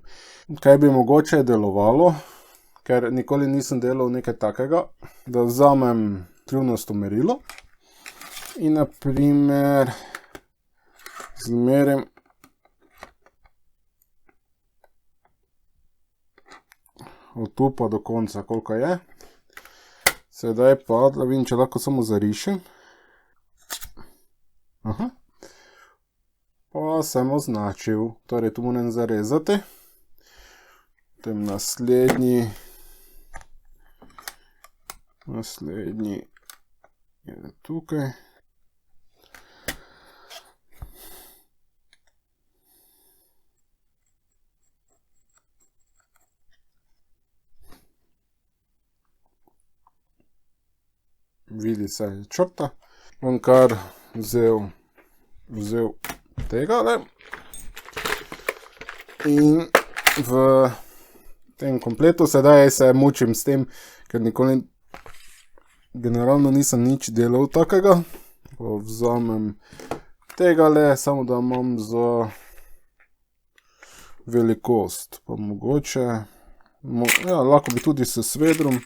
Kaj bi mogoče delovalo, ker nikoli nisem delal nekaj takega, da vzamem kljunasto merilo in na primer zmerim od tu pa do konca, koliko je. Sedaj pa, da vidim, če lahko samo zarišem. Aha. Pa sem označil, torej tu moram zarezati. Potem naslednji je tukaj. Vidi se črta. Bom kar vzel tega in v tem kompletu sedaj se mučim s tem, ker nikoli generalno nisem nič delal takega. Pa vzamem tega samo da imam za velikost, pa mogoče, ja, lahko bi tudi s svedrom,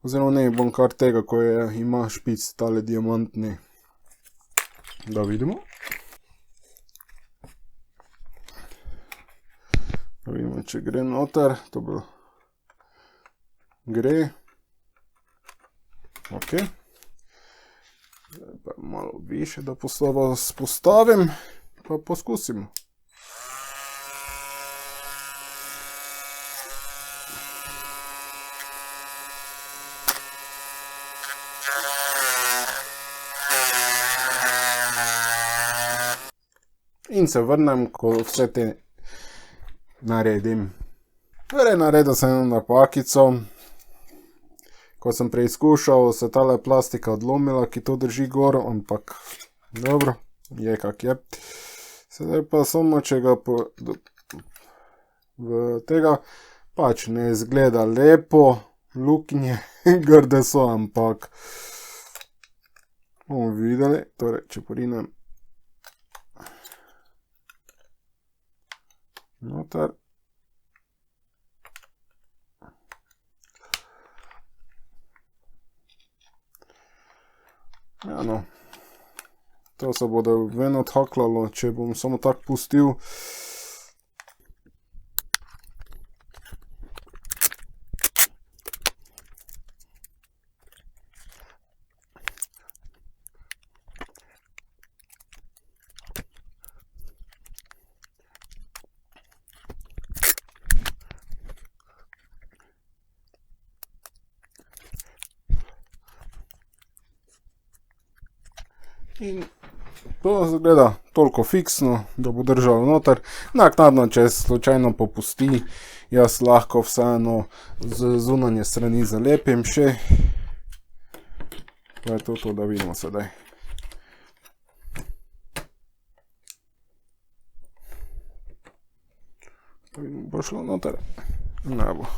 oziroma ne, bom kar tega, ko ima špic, tale diamantni, da vidimo. Da vidimo, če gre noter, to bo gre. Ok. Zdaj pa malo više, da poslova spostavim, pa poskusimo. In se vrnem, ko vse te naredim. Torej, naredil sem napakico. Ko sem preizkušal, se tale plastika odlomila, ki to drži gor, ampak dobro, je kak je. Sedaj pa samo, če ga v tega, pač ne izgleda lepo, luknje grde so, ampak bomo videli. Torej, če porinem noter. Ja, no. To se bodo ven odhaklalo, če bom samo tako pustil. In to izgleda toliko fiksno, da bo držalo noter. Naknadno, če slučajno popusti, jaz lahko vseeno z zunanje strani zalepim še. To je to, da vidimo sedaj. Bo šlo noter? Ne bo.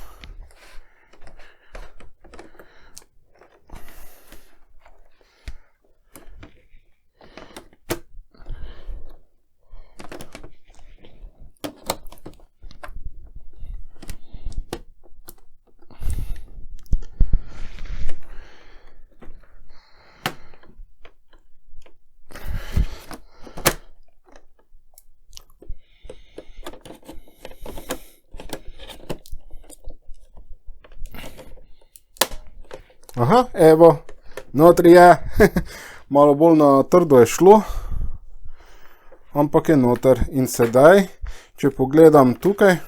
Aha, evo, notri je, malo bolj na trdo je šlo, ampak je noter. In sedaj, če pogledam tukaj,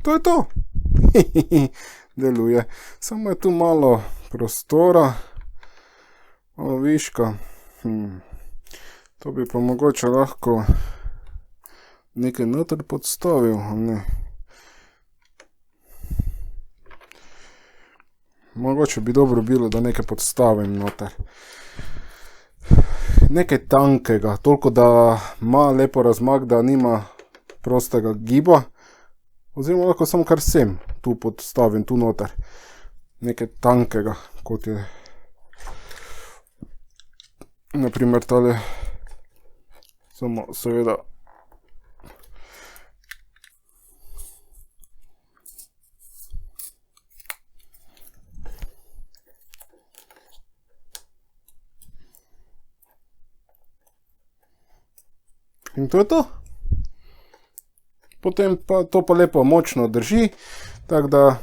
to je to. Deluje. Samo je tu malo prostora, malo viška. To bi pa mogoče lahko nekaj noter podstavil, ne. Mogoče bi dobro bilo, da nekaj podstavim noter. Nekaj tankega, toliko da ima lepo razmak, da nima prostega giba. Oziroma lahko samo kar sem tu podstavim, tu noter. Nekaj tankega, kot je naprimer tale. Samo seveda in to je to. Potem pa to pa lepo močno drži, tako da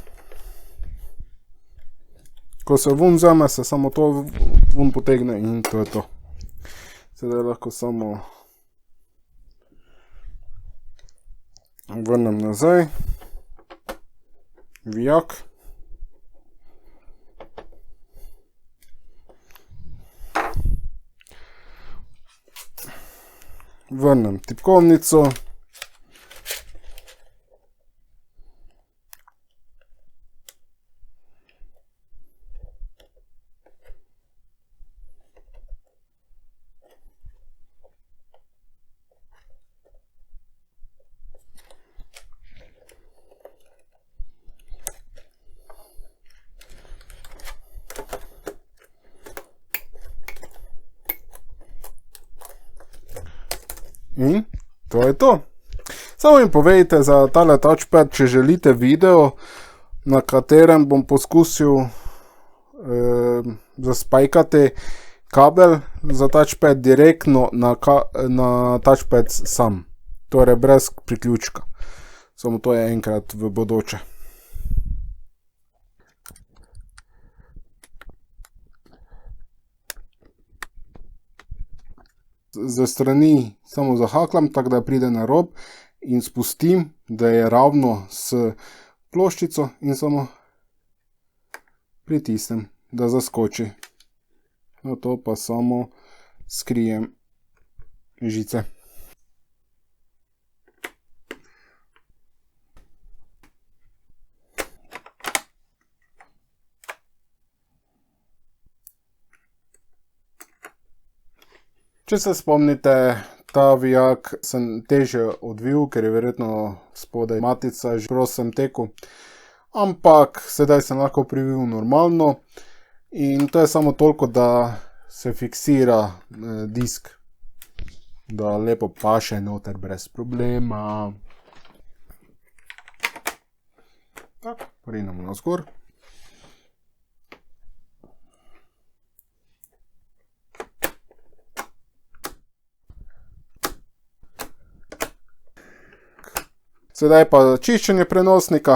ko se ven vzame, se samo to ven potegne in to je to. Sedaj lahko samo vrnem nazaj. Vijak. Vrnem tipkovnico. In to je to. Samo mi povejte za tale touchpad, če želite video, na katerem bom poskusil zaspajkati kabel za touchpad direktno na touchpad sam. Torej brez priključka. Samo to je enkrat v bodoče. Za strani samo zahaklam, tako da pride na rob in spustim, da je ravno s ploščico in samo pritisnem, da zaskoči. Na to pa samo skrijem žice. Če se spomnite, ta vijak sem težje odvil, ker je verjetno spodaj matica že prost sem tekel. Ampak sedaj sem lahko privil normalno in to je samo toliko, da se fiksira disk, da lepo paše noter brez problema. Tako, prinemo navzgor. Sedaj pa čiščenje prenosnika.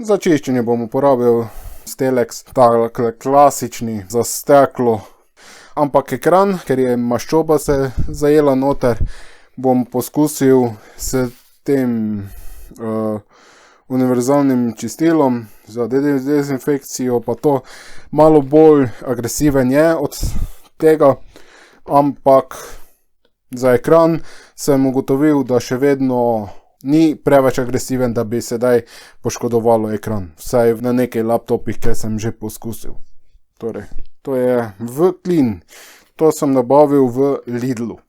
Za čiščenje bom uporabil Stelex, tak klasični za steklo. Ampak ekran, ker je maščoba se zajela noter, bom poskusil s tem univerzalnim čistilom za dezinfekcijo, pa to malo bolj agresiven je od tega, ampak za ekran sem ugotovil, da še vedno ni preveč agresiven, da bi sedaj poškodovalo ekran. Vsaj na nekaj laptopih, ki sem že poskusil. Torej, to je V-Clean. To sem nabavil v Lidlu.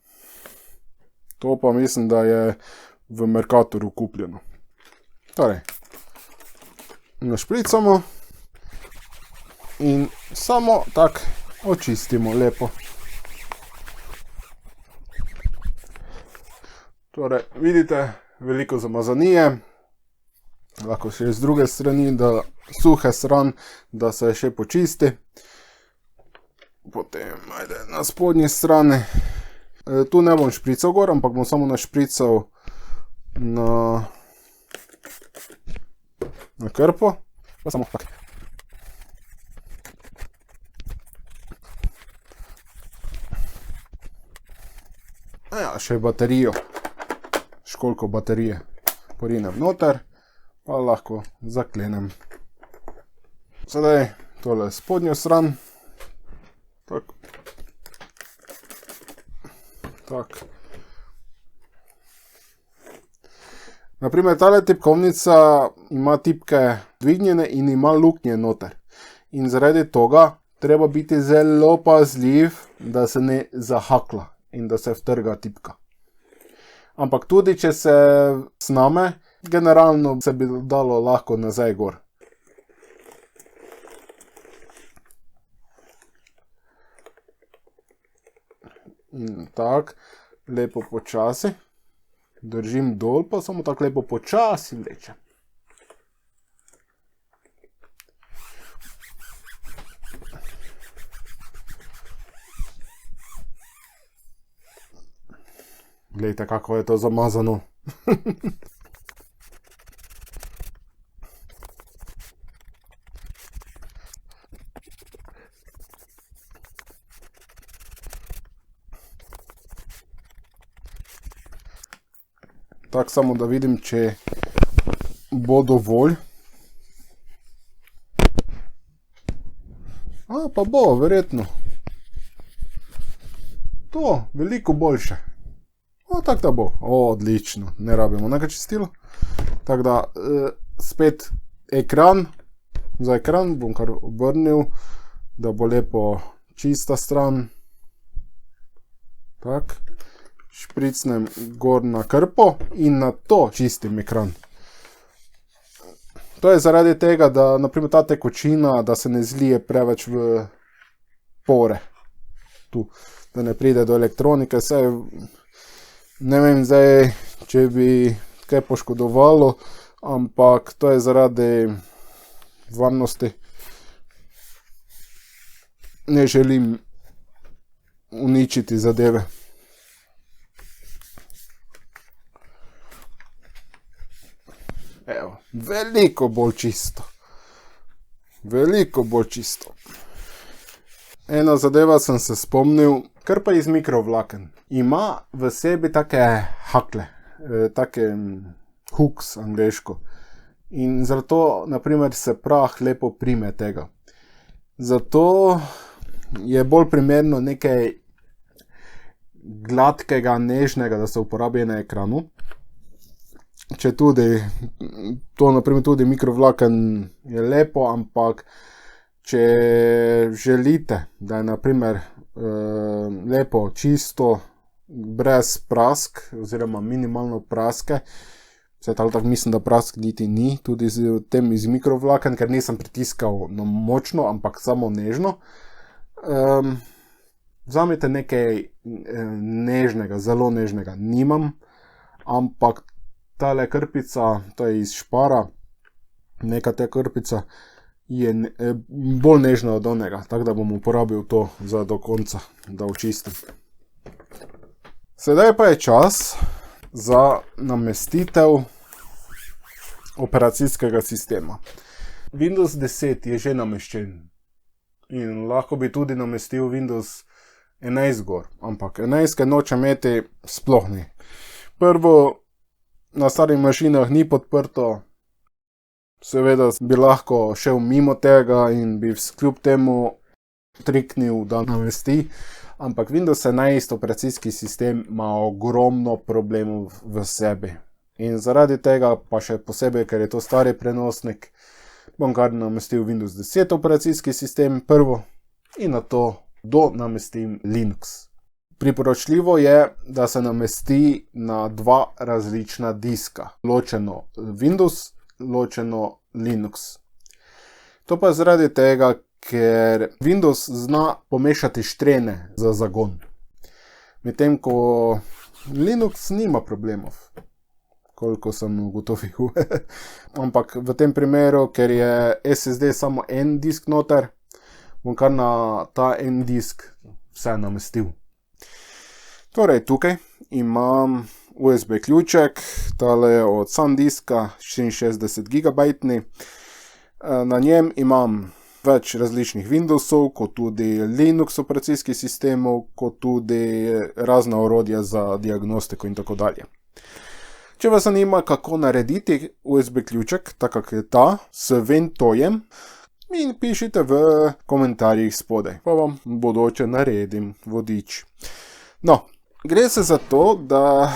To pa mislim, da je v Mercatorju kupljeno. Torej, našpricamo in samo tako očistimo lepo. Torej, vidite, veliko zamazanije, lahko še z druge strani, da suhe stran, da se še počisti. Potem, ajde, na spodnji strani. Tu ne bom šprical gor, ampak bom samo našprical na krpo. Pa samo tak. Ja, še baterijo. Školjko baterije porinem noter, pa lahko zaklenem. Sedaj tole spodnjo stran. Tak. Tak. Naprimer, tale tipkovnica ima tipke dvignjene in ima luknje noter. In zaradi toga treba biti zelo pazljiv, da se ne zahakla in da se vtrga tipka. Ampak tudi, če se sname, generalno se bi dalo lahko nazaj gor. In tako, lepo počasi. Držim dol, pa samo tako lepo počasi vlečem. Glejte, kako je to zamazano. Tako samo, da vidim, če bo dovolj. Pa bo, verjetno. To, veliko boljše. Tako da bo. Odlično. Ne rabimo nekaj čistilo. Tako da, spet ekran. Za ekran bom kar obrnil, da bo lepo čista stran. Tako. Špricnem gor na krpo in na to čistim ekran. To je zaradi tega, da naprimer ta tekočina, da se ne zlije preveč v pore. Tu, da ne pride do elektronike. Saj ne vem zdaj, če bi kaj poškodovalo, ampak to je zaradi varnosti. Ne želim uničiti zadeve. Evo, veliko bolj čisto. Veliko bolj čisto. Ena zadeva sem se spomnil, krpa iz mikrovlaken. Ima v sebi take hakle, take hooks angleško. In zato, naprimer, se prah lepo prime tega. Zato je bolj primerno nekaj gladkega, nežnega, da se uporabi na ekranu. Če tudi, to naprimer tudi mikrovlaken je lepo, ampak če želite, da je naprimer lepo, čisto, brez prask, oziroma minimalno praske, vse tako mislim, da prask niti ni, tudi z tem iz mikrovlaken, ker nisem pritiskal močno, ampak samo nežno. Vzamite nekaj nežnega, zelo nežnega, nimam, ampak tale krpica, to je iz Špara, neka ta krpica je bolj nežna od onega, tako da bom uporabil to za do konca, da očistim. Sedaj pa je čas za namestitev operacijskega sistema. Windows 10 je že nameščen in lahko bi tudi namestil Windows 11 gor, ampak 11 noče imeti sploh ni. Prvo, na starih mašinah ni podprto, seveda bi lahko šel mimo tega in bi kljub temu triknil, da namesti, ampak Windows 11 operacijski sistem ima ogromno problemov v sebi. In zaradi tega, pa še posebej, ker je to stari prenosnik, bom kar namestil Windows 10 operacijski sistem prvo in na to namestim Linux. Priporočljivo je, da se namesti na dva različna diska, ločeno Windows, ločeno Linux. To pa zaradi tega, ker Windows zna pomešati štrene za zagon, medtem ko Linux nima problemov, koliko sem ugotovil. Ampak v tem primeru, ker je SSD samo en disk noter, bom kar na ta en disk vse namestil. Torej, tukaj imam USB ključek, tale je od SanDiska, 64 GB. Na njem imam več različnih Windowsov, kot tudi Linux operacijskih sistemov, kot tudi razna orodja za diagnostiko in tako dalje. Če vas zanima, kako narediti USB ključek, tako kot je ta, s Ventojem, mi pišite v komentarjih spodaj, pa vam bodoče naredim vodič. No, gre se za to, da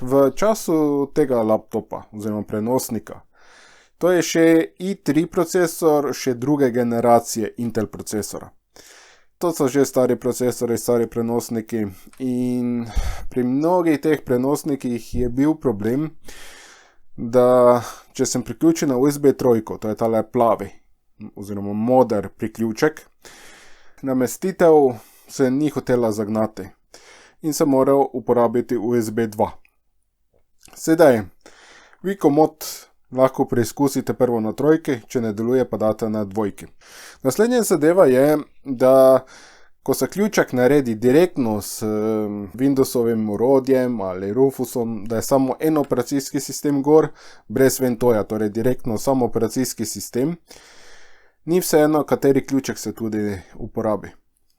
v času tega laptopa oziroma prenosnika, to je še i3 procesor, še druge generacije Intel procesora. To so že stari procesori, stari prenosniki in pri mnogih teh prenosnikih je bil problem, da če sem priključen na USB 3, to je tale plavi oziroma moder priključek, namestitev se ni hotela zagnati in sem moral uporabiti USB 2. Sedaj, vi komod lahko preizkusite prvo na trojki, če ne deluje, pa date na dvojki. Naslednja zadeva je, da ko se ključek naredi direktno s Windowsovim orodjem ali Rufusom, da je samo en operacijski sistem gor, brez Ventoja, torej direktno samo operacijski sistem, ni vseeno, kateri ključek se tudi uporabi.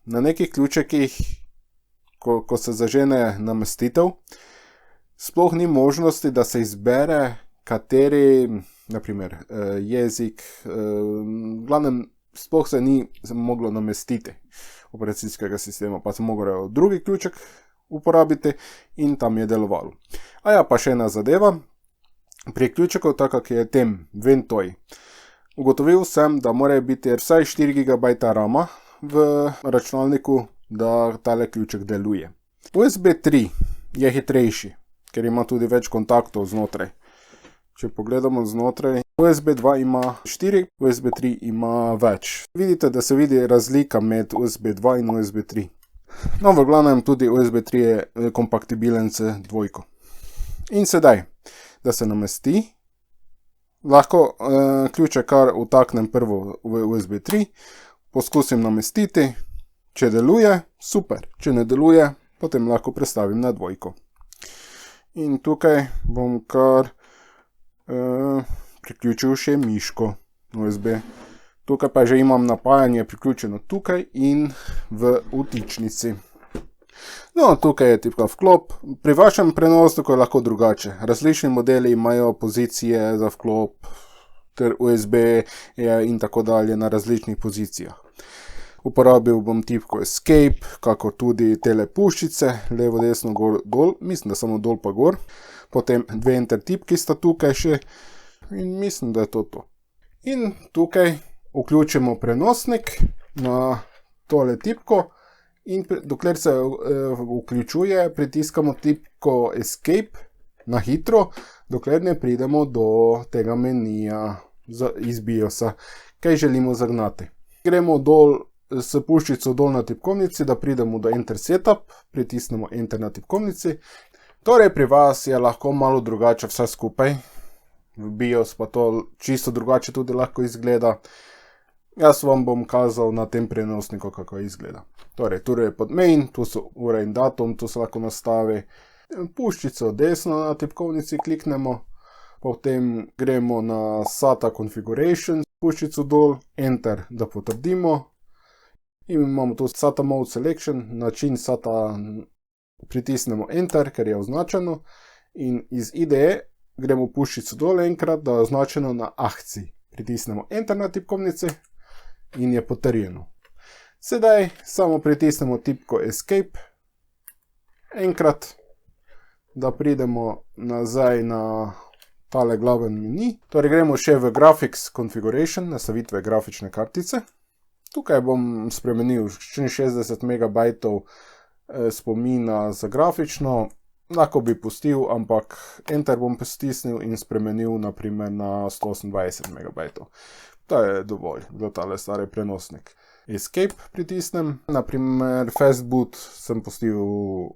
Na nekih ključekih, ko se zažene namestitev, sploh ni možnosti, da se izbere kateri, naprimer, jezik, v glavnem, sploh se ni moglo namestiti operacijskega sistema, pa se mogel drugi ključek uporabiti in tam je delovalo. A ja, pa še ena zadeva, pri ključeku, tako kot je tem Ventoj, ugotovil sem, da mora biti vsaj 4 GB RAM v računalniku, da tale ključek deluje. USB 3 je hitrejši, ker ima tudi več kontaktov znotraj. Če pogledamo znotraj, USB 2 ima 4, USB 3 ima več. Vidite, da se vidi razlika med USB 2 in USB 3. No, v glavnem tudi USB 3 je kompatibilen z dvojko. In sedaj, da se namesti, lahko ključek kar vtaknem prvo v USB 3, poskusim namestiti, če deluje, super, če ne deluje, potem lahko prestavim na dvojko. In tukaj bom kar priključil še miško USB. Tukaj pa že imam napajanje priključeno tukaj in v vtičnici. No, tukaj je tipka vklop. Pri vašem prenosniku je lahko drugače. Različni modeli imajo pozicije za vklop ter USB in tako dalje na različnih pozicijah. Uporabil bom tipko Escape, kako tudi tele puščice, levo, desno, gor, dol, mislim, da samo dol pa gor. Potem dve enter tipki sta tukaj še in mislim, da je to to. In tukaj vključimo prenosnik na tole tipko in dokler se vključuje, pritiskamo tipko Escape na hitro, dokler ne pridemo do tega menija iz BIOS-a, kaj želimo zagnati. Gremo dol s puščico dol na tipkovnici, da pridemo do Enter Setup, pritisnemo Enter na tipkovnici. Torej pri vas je lahko malo drugače vse skupaj, v BIOS pa to čisto drugače tudi lahko izgleda. Jaz vam bom kazal na tem prenosniku, kako izgleda. Torej, tu je pod main, tu so ura in datum, tu se lahko nastavi. Puščico desno na tipkovnici kliknemo, Potem gremo na SATA configuration, puščico dol, enter, da potrdimo. In imamo tu SATA mode selection, način SATA pritisnemo enter, ker je označeno. In iz IDE gremo puščico dol enkrat, da je označeno na akciji. Pritisnemo enter na tipkovnici in je potrjeno. Sedaj samo pritisnemo tipko escape enkrat, da pridemo nazaj na tale glaven meni. Torej gremo še v graphics configuration, nastavitve grafične kartice. Tukaj bom spremenil 64 MB spomina za grafično. Lahko bi pustil, ampak enter bom stisnil in spremenil naprimer na 128 MB. To je dovolj za tale stari prenosnik. Escape pritisnem, naprimer fastboot sem pustil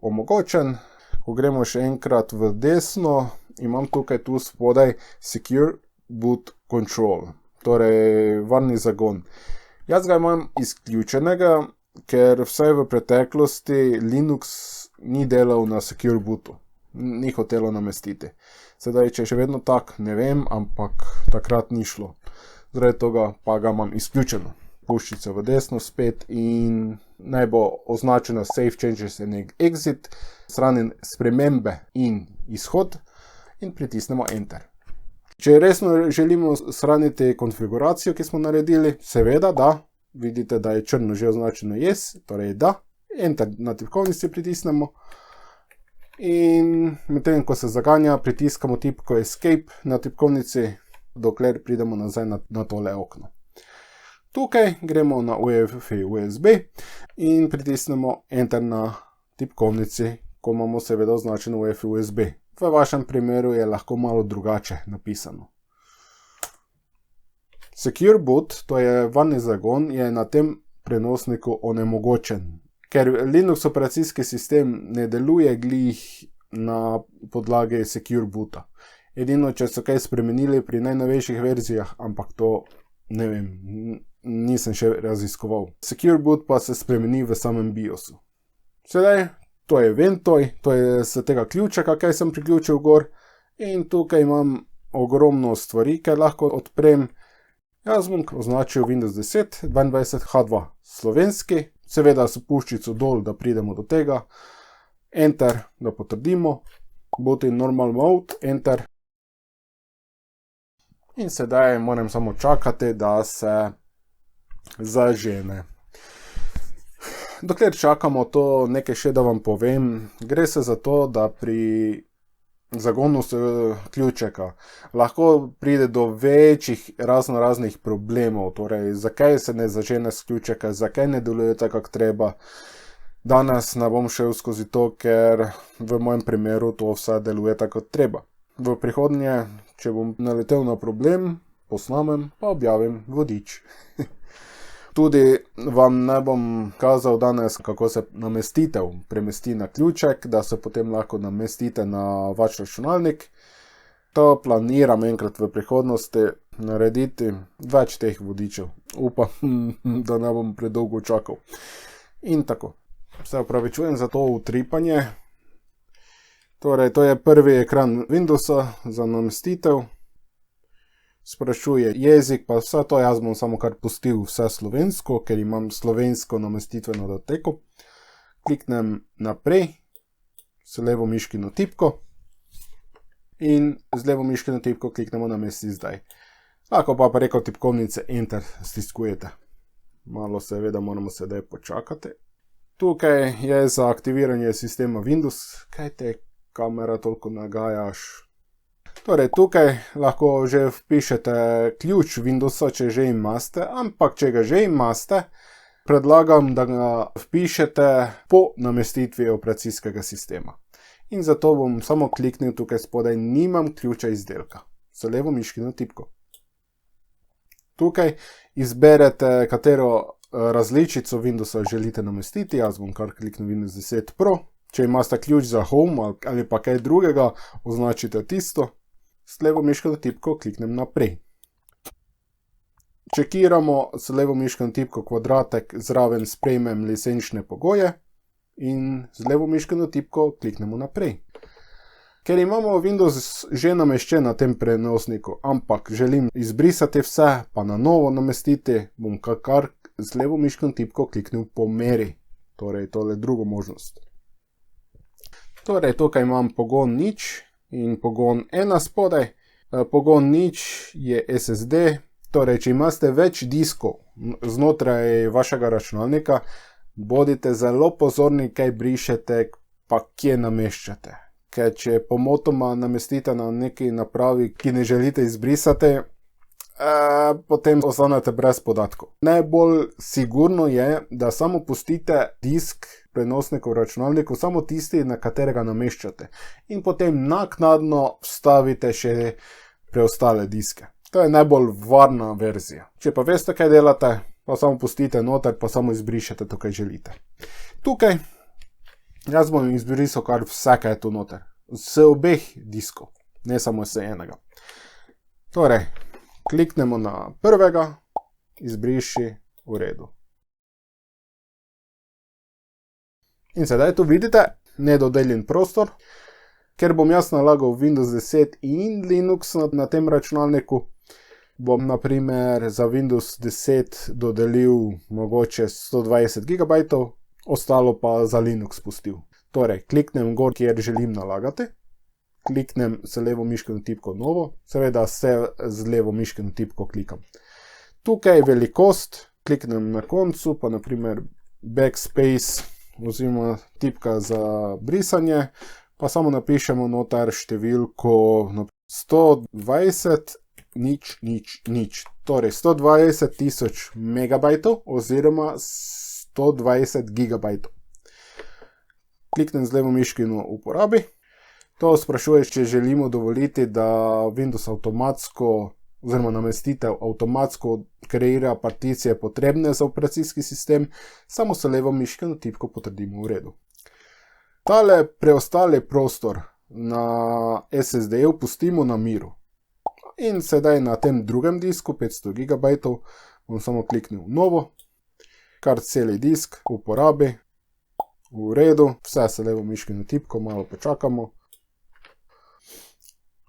omogočen. Ko gremo še enkrat v desno, imam tukaj tu spodaj Secure Boot Control, torej varni zagon. Jaz ga imam izključenega, ker vsaj v preteklosti Linux ni delal na Secure Bootu, ni hotelo namestiti. Sedaj, če je še vedno tak, ne vem, ampak takrat ni šlo. Zaradi tega pa ga imam izključeno. Puščico v desno spet in naj bo označeno Save Changes and Exit, strani spremembe in izhod in pritisnemo enter. Če resno želimo shraniti konfiguracijo, ki smo naredili, seveda da, vidite, da je črno že označeno yes, torej da, enter na tipkovnici pritisnemo in medtem, ko se zaganja, pritiskamo tipko escape na tipkovnici, dokler pridemo nazaj na tole okno. Tukaj gremo na UEFI USB in pritisnemo enter na tipkovnici, ko imamo seveda označeno UEFI USB. V vašem primeru je lahko malo drugače napisano. Secure Boot, to je varni zagon, je na tem prenosniku onemogočen, ker Linux operacijski sistem ne deluje glih na podlagi Secure Boota. Edino, če so kaj spremenili pri najnovejših verzijah, ampak to ne vem, nisem še raziskoval. Secure Boot pa se spremeni v samem BIOSu. Sedaj, to je Ventoy, to je z tega ključeka, kaj sem priključil gor. In tukaj imam ogromno stvari, kaj lahko odprem. Jaz bom označil Windows 10 22H2 slovenski, seveda s puščico dol, da pridemo do tega. Enter, da potrdimo. Boot in normal mode, enter. In sedaj moram samo čakati, da se zažene. Dokler čakamo, to nekaj še da vam povem. Gre se za to, da pri zagonu ključeka lahko pride do večjih raznih problemov. Torej, zakaj se ne zažene s ključeka, zakaj ne deluje tako, kako treba. Danes ne bom šel skozi to, ker v mojem primeru to vse deluje tako, kot treba. V prihodnje, če bom naletel na problem, posnamem, pa objavim vodič. Tudi vam ne bom kazal danes, kako se namestitev premesti na ključek, da se potem lahko namestite na vaš računalnik. To planiram enkrat v prihodnosti narediti več teh vodičev. Upam, da ne bom predolgo čakal. In tako. Se opravičujem za to utripanje. Torej, to je prvi ekran Windowsa za namestitev. Sprašuje jezik, pa vse to jaz bom samo kar pustil vse slovensko, ker imam slovensko namestitveno datoteko. Kliknem naprej z levo miškino tipko in z levo miškino tipko kliknemo namesti zdaj. Lahko pa preko tipkovnice enter stiskujete. Malo seveda moramo sedaj počakati. Tukaj je za aktiviranje sistema Windows. Kaj te kamera toliko nagajaš? Torej, tukaj lahko že vpišete ključ Windowsa, če že imate, ampak če ga že imate, predlagam, da ga vpišete po namestitvi operacijskega sistema. In zato bom samo kliknil tukaj spodaj, nimam ključa izdelka, z levo miškino tipko. Tukaj izberete, katero različico Windowsa želite namestiti, jaz bom kar kliknil Windows 10 Pro. Če imate ključ za Home ali pa kaj drugega, označite tisto. S levo miškino tipko kliknem naprej. Čekiramo s levo miškino tipko kvadratek, zraven sprejmem licenčne pogoje in z levo miškino tipko kliknemo naprej. Ker imamo Windows že nameščen na tem prenosniku, ampak želim izbrisati vse, pa na novo namestiti, bom kar z levo miško tipko kliknil pomeri. Torej, tole drugo možnost. Torej, tukaj imam pogon 0 in pogon 1 spodaj. Pogon 0 je SSD, torej, če imate več diskov znotraj vašega računalnika, bodite zelo pozorni, kaj brišete, pa kje nameščate. Ker če pomotoma namestite na neki napravi, ki ne želite izbrisati, potem ostanete brez podatkov. Najbolj sigurno je, da samo pustite disk prenosnika v računalniku, samo tisti, na katerega nameščate. In potem naknadno vstavite še preostale diske. To je najbolj varna verzija. Če pa veste, kaj delate, pa samo pustite noter, pa samo izbrišete to, kaj želite. Tukaj jaz bom izbrisal kar vse, kaj je tu noter. Z obeh diskov, ne samo z enega. Torej, kliknemo na prvega, izbriši, v redu. In sedaj tu vidite nedodeljen prostor, ker bom jaz nalagal Windows 10 in Linux na tem računalniku, bom na primer za Windows 10 dodelil mogoče 120 GB, ostalo pa za Linux pustil. Torej, kliknem gor, kjer želim nalagati, kliknem z levo miškeno tipko novo, seveda vse z levo miškeno tipko klikam. Tukaj velikost, kliknem na koncu, pa na primer backspace, oziroma tipka za brisanje, pa samo napišemo noter številko 120 000, torej 120 000 megabajtov oziroma 120 gigabajtov. Kliknem z levo miškino uporabi. To sprašuje, če želimo dovoliti, da Windows avtomatsko, oziroma namestitev avtomatsko kreira particije potrebne za operacijski sistem, samo s levo miškeno tipko potrdimo v redu. Tale preostali prostor na SSD-ju pustimo na miru. In sedaj na tem drugem disku, 500 GB, bom samo kliknil novo, kar celi disk uporabi, v redu, vse s levo miškeno tipko, malo počakamo.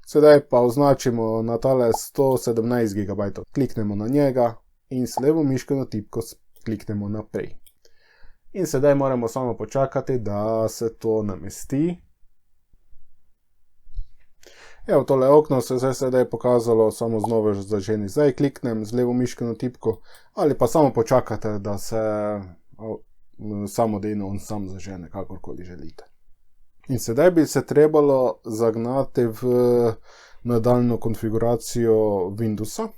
Sedaj pa označimo na tale 117 GB, kliknemo na njega in s levo miškeno tipko kliknemo naprej. In sedaj moramo samo počakati, da se to namesti. Evo, tole okno se je sedaj pokazalo, samo znova zaženi. Zdaj kliknem z levo miškeno tipko ali pa samo počakate, da se samodejno on sam zažene, kakorkoli želite. In sedaj bi se trebalo zagnati v nadaljnjo konfiguracijo Windowsa.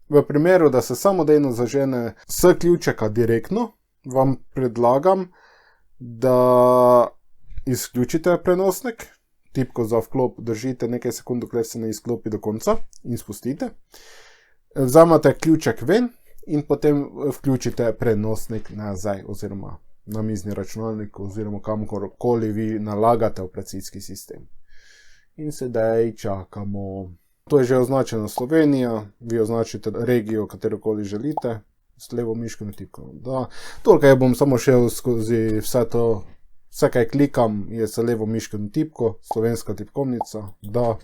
V primeru, da se samodejno zažene s ključeka direktno, vam predlagam, da izključite prenosnik, tipko za vklop držite nekaj sekund, dokler se ne izklopi do konca in spustite. Vzamete ključek ven in potem vključite prenosnik nazaj, oziroma namizni računalnik, oziroma kamorkoli vi nalagate operacijski sistem. In sedaj čakamo. To je že označeno Slovenija, vi označite regijo, katerokoli želite, s levo miškeno tipko. Tukaj bom samo šel skozi vse to, vse kaj klikam je s levo miškeno tipko, slovenska tipkovnica, da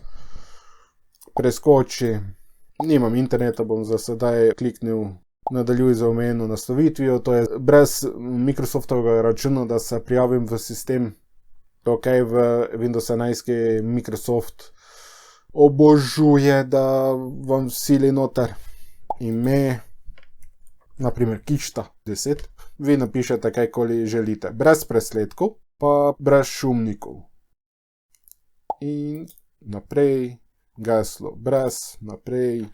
preskoči. Nimam interneta, bom za sedaj kliknil nadaljuj za omenjeno nastavitvijo, to je brez Microsoftovega računa, da se prijavim v sistem. Ok, v Windows 11 Microsoft obožuje, da vam sili noter ime, naprimer Kičta 10. Vi napišete kajkoli želite, brez presledkov, pa brez šumnikov. In naprej, geslo brez, naprej.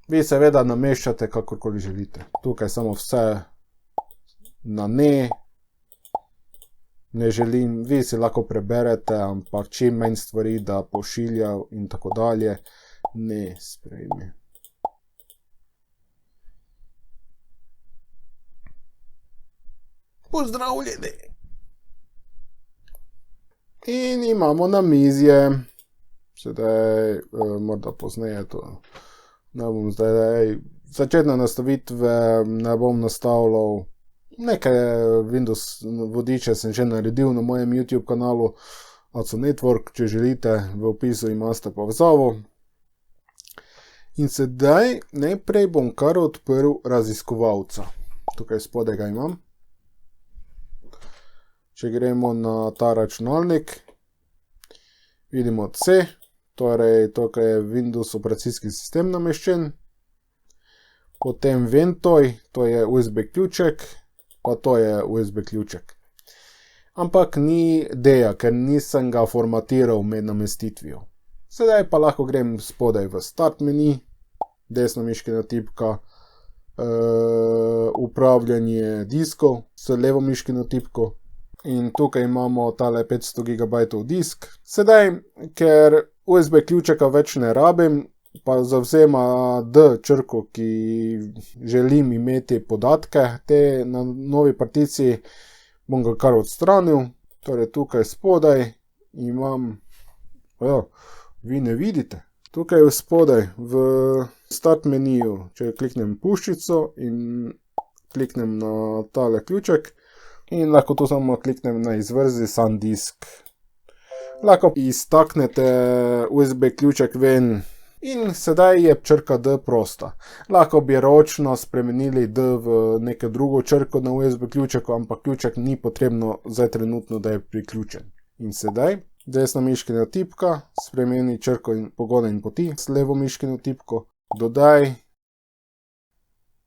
Vi seveda nameščate kakorkoli želite. Tukaj samo vse na ne. Ne želim, vi si lahko preberete, ampak čim manj stvari, da pošilja in tako dalje, ne sprejme. Pozdravljeni! In imamo namizje. Sedaj, morda pozneje to. Ne bom zdaj, začetne nastavitve ne bom nastavljal. Nekaj Windows vodiče sem že naredil na mojem YouTube kanalu, ACO Network, če želite, v opisu imate povezavo. In sedaj najprej bom kar odprl raziskovalca. Tukaj spodaj ga imam. Če gremo na ta računalnik, vidimo C, torej tukaj je Windows operacijski sistem nameščen. Potem Ventoy, to je USB ključek, pa to je USB ključek. Ampak ni D-ja, ker nisem ga formatiral med namestitvijo. Sedaj pa lahko grem spodaj v Start menu, desna miškena tipka, upravljanje diskov s levo miškeno tipko. In tukaj imamo tale 500 GB disk. Sedaj, ker USB ključeka več ne rabim, pa zavzema D črko, ki želim imeti podatke, te na novi particiji bom ga kar odstranil. Torej tukaj spodaj imam, vi ne vidite, tukaj spodaj v Start meniju, če kliknem puščico in kliknem na tale ključek, in lahko tu samo kliknem na izvrzi SanDisk. Lahko iztaknete USB ključek ven in sedaj je črka D prosta. Lahko bi ročno spremenili D v neko drugo črko na USB ključeku, ampak ključek ni potrebno zdaj trenutno, da je priključen. In sedaj desna miškena tipka, spremeni črko in pogona in poti s levo miškeno tipko, dodaj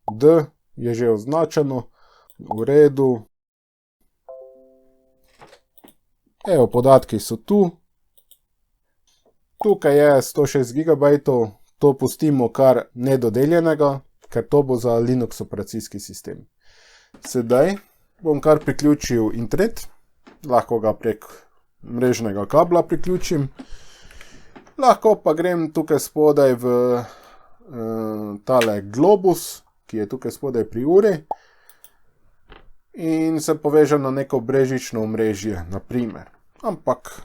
D, je že označeno, v redu. Evo, podatki so tu. Tukaj je 106 GB, to pustimo kar nedodeljenega, ker to bo za Linux operacijski sistem. Sedaj bom kar priključil internet, lahko ga prek mrežnega kabla priključim. Lahko pa grem tukaj spodaj v tale globus, ki je tukaj spodaj pri uri, in se povežem na neko brezžično omrežje, naprimer. Ampak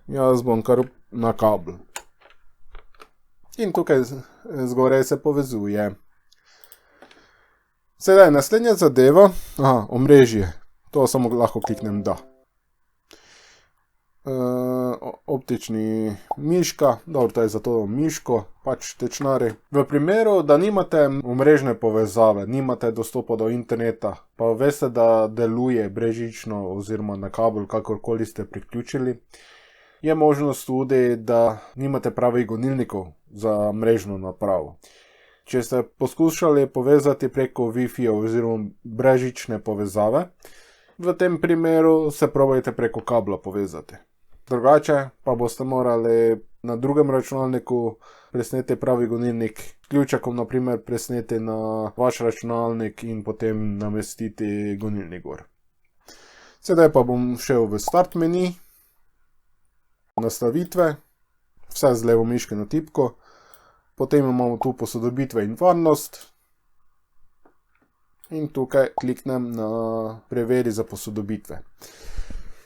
jaz bom kar na kabel. In tukaj zgoraj se povezuje. Sedaj naslednja zadeva, omrežje. To samo lahko kliknem da. Optični miška, dobro, to je za to miško, pač tečnari. V primeru, da nimate omrežne povezave, nimate dostopa do interneta, pa veste, da deluje brezžično oziroma na kabel, kakorkoli ste priključili, je možnost tudi, da nimate pravih gonilnikov za mrežno napravo. Če ste poskušali povezati preko Wi-Fi oziroma brezžične povezave, v tem primeru se probajte preko kabla povezati. Drugače pa boste morali na drugem računalniku presneti pravi gonilnik, ključekom naprimer presneti na vaš računalnik in potem namestiti gonilnik gor. Sedaj pa bom šel v Start menu, nastavitve, vse z levo miškeno tipko, potem imamo tu posodobitve in varnost in tukaj kliknem na preveri za posodobitve.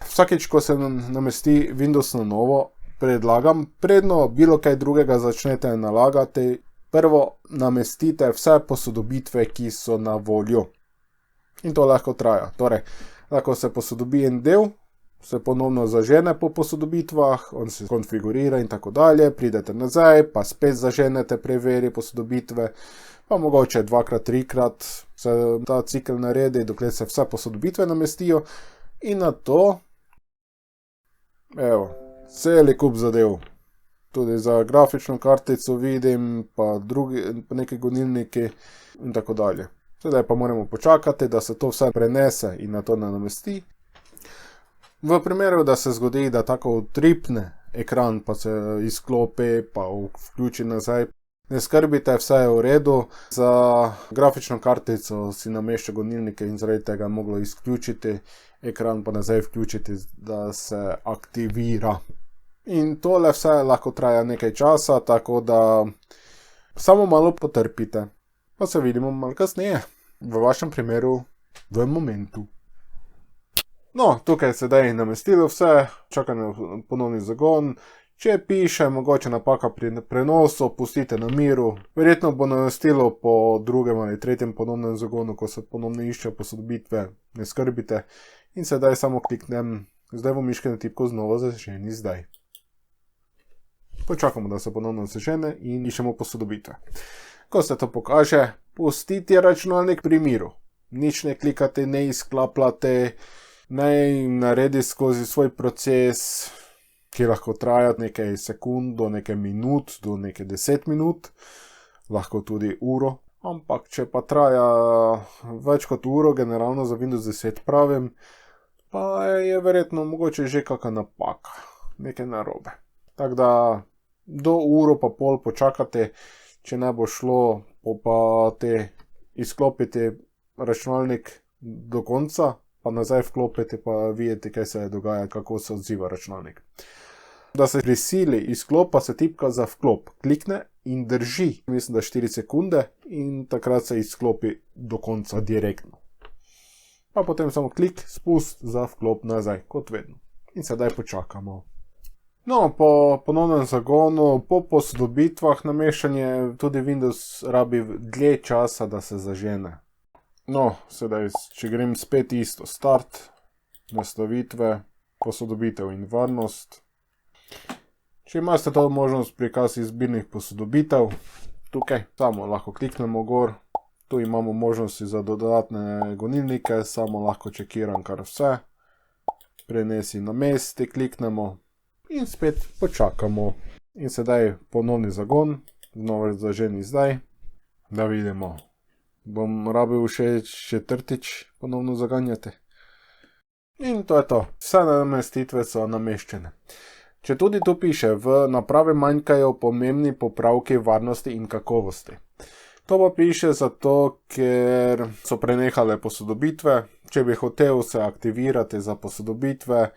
Vsakeč, ko se namesti Windows na novo, predlagam, predno bilo kaj drugega začnete nalagati, prvo namestite vse posodobitve, ki so na voljo. In to lahko traja. Torej, lahko se posodobi en del, se ponovno zažene po posodobitvah, on se konfigurira in tako dalje, pridete nazaj, pa spet zaženete preveri posodobitve, pa mogoče dvakrat, trikrat se ta cikl naredi, dokler se vse posodobitve namestijo in na to evo, celi kup zadev. Tudi za grafično kartico vidim, pa neki gonilniki in tako dalje. Sedaj pa moramo počakati, da se to vse prenese in na to namesti. V primeru, da se zgodi, da tako utripne ekran, pa se izklopi, pa vključi nazaj, ne skrbite, vse je v redu. Za grafično kartico si namešča gonilnike in zaradi tega je moglo izključiti ekran, pa nazaj vključiti, da se aktivira. In tole vse lahko traja nekaj časa, tako da samo malo potrpite. Pa se vidimo malo kasneje. V vašem primeru v momentu. No, tukaj je sedaj namestilo vse, čakam na ponovni zagon. Če piše mogoče napaka pri prenosu, pustite na miru. Verjetno bo namestilo po drugem ali tretjem ponovnem zagonu, ko se ponovno išče posodobitve, ne skrbite. In sedaj samo kliknem Zdaj bom miškeno tipko znova zaženi zdaj. Počakamo, da se ponovno zažene in iščemo posodobitve. Ko se to pokaže, pustite računalnik pri miru. Nič ne klikate, ne izklapljate, naj naredi skozi svoj proces, ki lahko traja nekaj sekund do nekaj minut, do nekaj 10 minut, lahko tudi uro. Ampak, če pa traja več kot uro, generalno za Windows 10 pravim, pa je verjetno mogoče že kakšna napaka, nekaj narobe. Tako da do uro pa pol počakate, če ne bo šlo, pa te izklopite računalnik do konca, pa nazaj vklopite, pa vidite, kaj se dogaja, kako se odziva računalnik. Da se prisili izklopa, se tipka za vklop klikne in drži, mislim, da 4 sekunde in takrat se izklopi do konca direktno. Pa potem samo klik, spust za vklop nazaj, kot vedno. In sedaj počakamo. No, po ponovnem zagonu, po posodobitvah nameščanje, tudi Windows rabi dlje časa, da se zažene. No, sedaj, če grem spet isto, start, nastavitve, posodobitev in varnost. Če imate to možnost prikaz izbirnih posodobitev, tukaj samo lahko kliknemo gor. Tu imamo možnosti za dodatne gonilnike, samo lahko čekiram kar vse. Prenesi na mesti, kliknemo in spet počakamo. In sedaj ponovni zagon, znova zaženi zdaj, da vidimo. Bom rabil še četrtič ponovno zaganjati. In to je to. Vse namestitve so nameščene. Če tudi tu piše, v napravi manjkajo pomembni popravki varnosti in kakovosti. To pa piše zato, ker so prenehale posodobitve. Če bi hotel se aktivirati za posodobitve,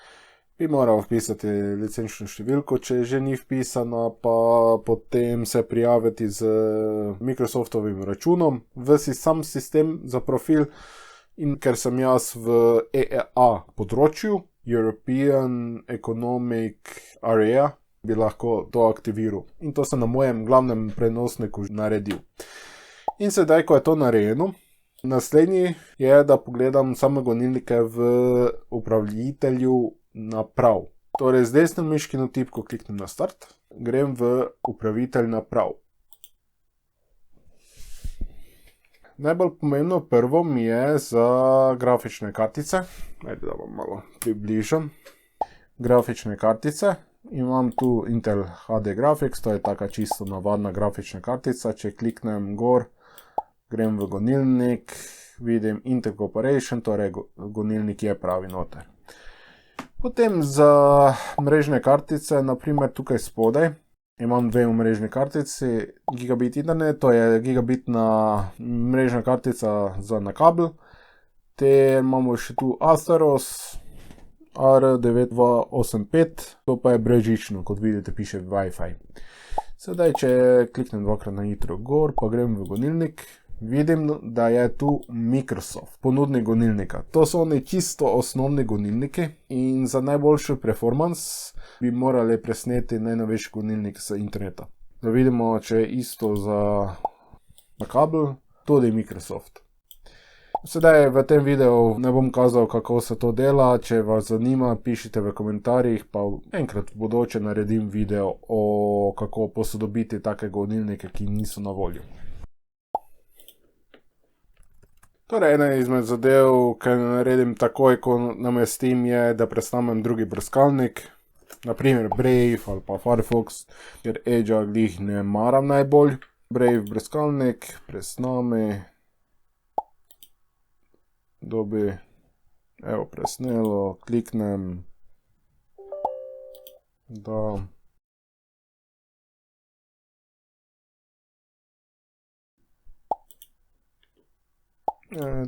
bi moral vpisati licenčno številko, če že ni vpisana, pa potem se prijaviti z Microsoftovim računom v sam sistem za profil. In ker sem jaz v EEA področju, European Economic Area, bi lahko to aktiviral. In to sem na mojem glavnem prenosniku naredil. In sedaj, ko je to narejeno, naslednji je, da pogledam same gonilnike v upravljitelju naprav. Torej, z desno miškino tipko kliknem na start, grem v upravitelj naprav. Najbolj pomembno prvo mi je za grafične kartice. Ajde, da vam malo približam. Grafične kartice. Imam tu Intel HD Graphics, to je taka čisto navadna grafična kartica. Če kliknem gor, grem v gonilnik, vidim Intel Corporation, torej gonilnik je pravi noter. Potem za mrežne kartice, naprimer tukaj spodaj, imam dve mrežne kartici, gigabit internet, to je gigabitna mrežna kartica za na kabel. Te imamo še tu Asteros R9285, to pa je brezžično, kot vidite piše Wi-Fi. Sedaj, če kliknem dvakrat na nitro gor, pa grem v gonilnik, vidim, da je tu Microsoft, ponudnik gonilnika. To so oni čisto osnovni gonilniki in za najboljši performance bi morali presneti najnovejši gonilnik z interneta. Da vidimo, če je isto za na kabel, tudi Microsoft. Sedaj v tem videu ne bom kazal, kako se to dela. Če vas zanima, pišite v komentarjih, pa enkrat v bodoče naredim video o kako posodobiti take gonilnike, ki niso na voljo. Torej, ena izmed zadev, ki naredim takoj, ko namestim, je, da presnamem drugi brskalnik. Naprimer Brave ali pa Firefox, ker Edgea glih ne maram najbolj. Brave brskalnik, presnami. Dobi, evo, presnelo, kliknem, da.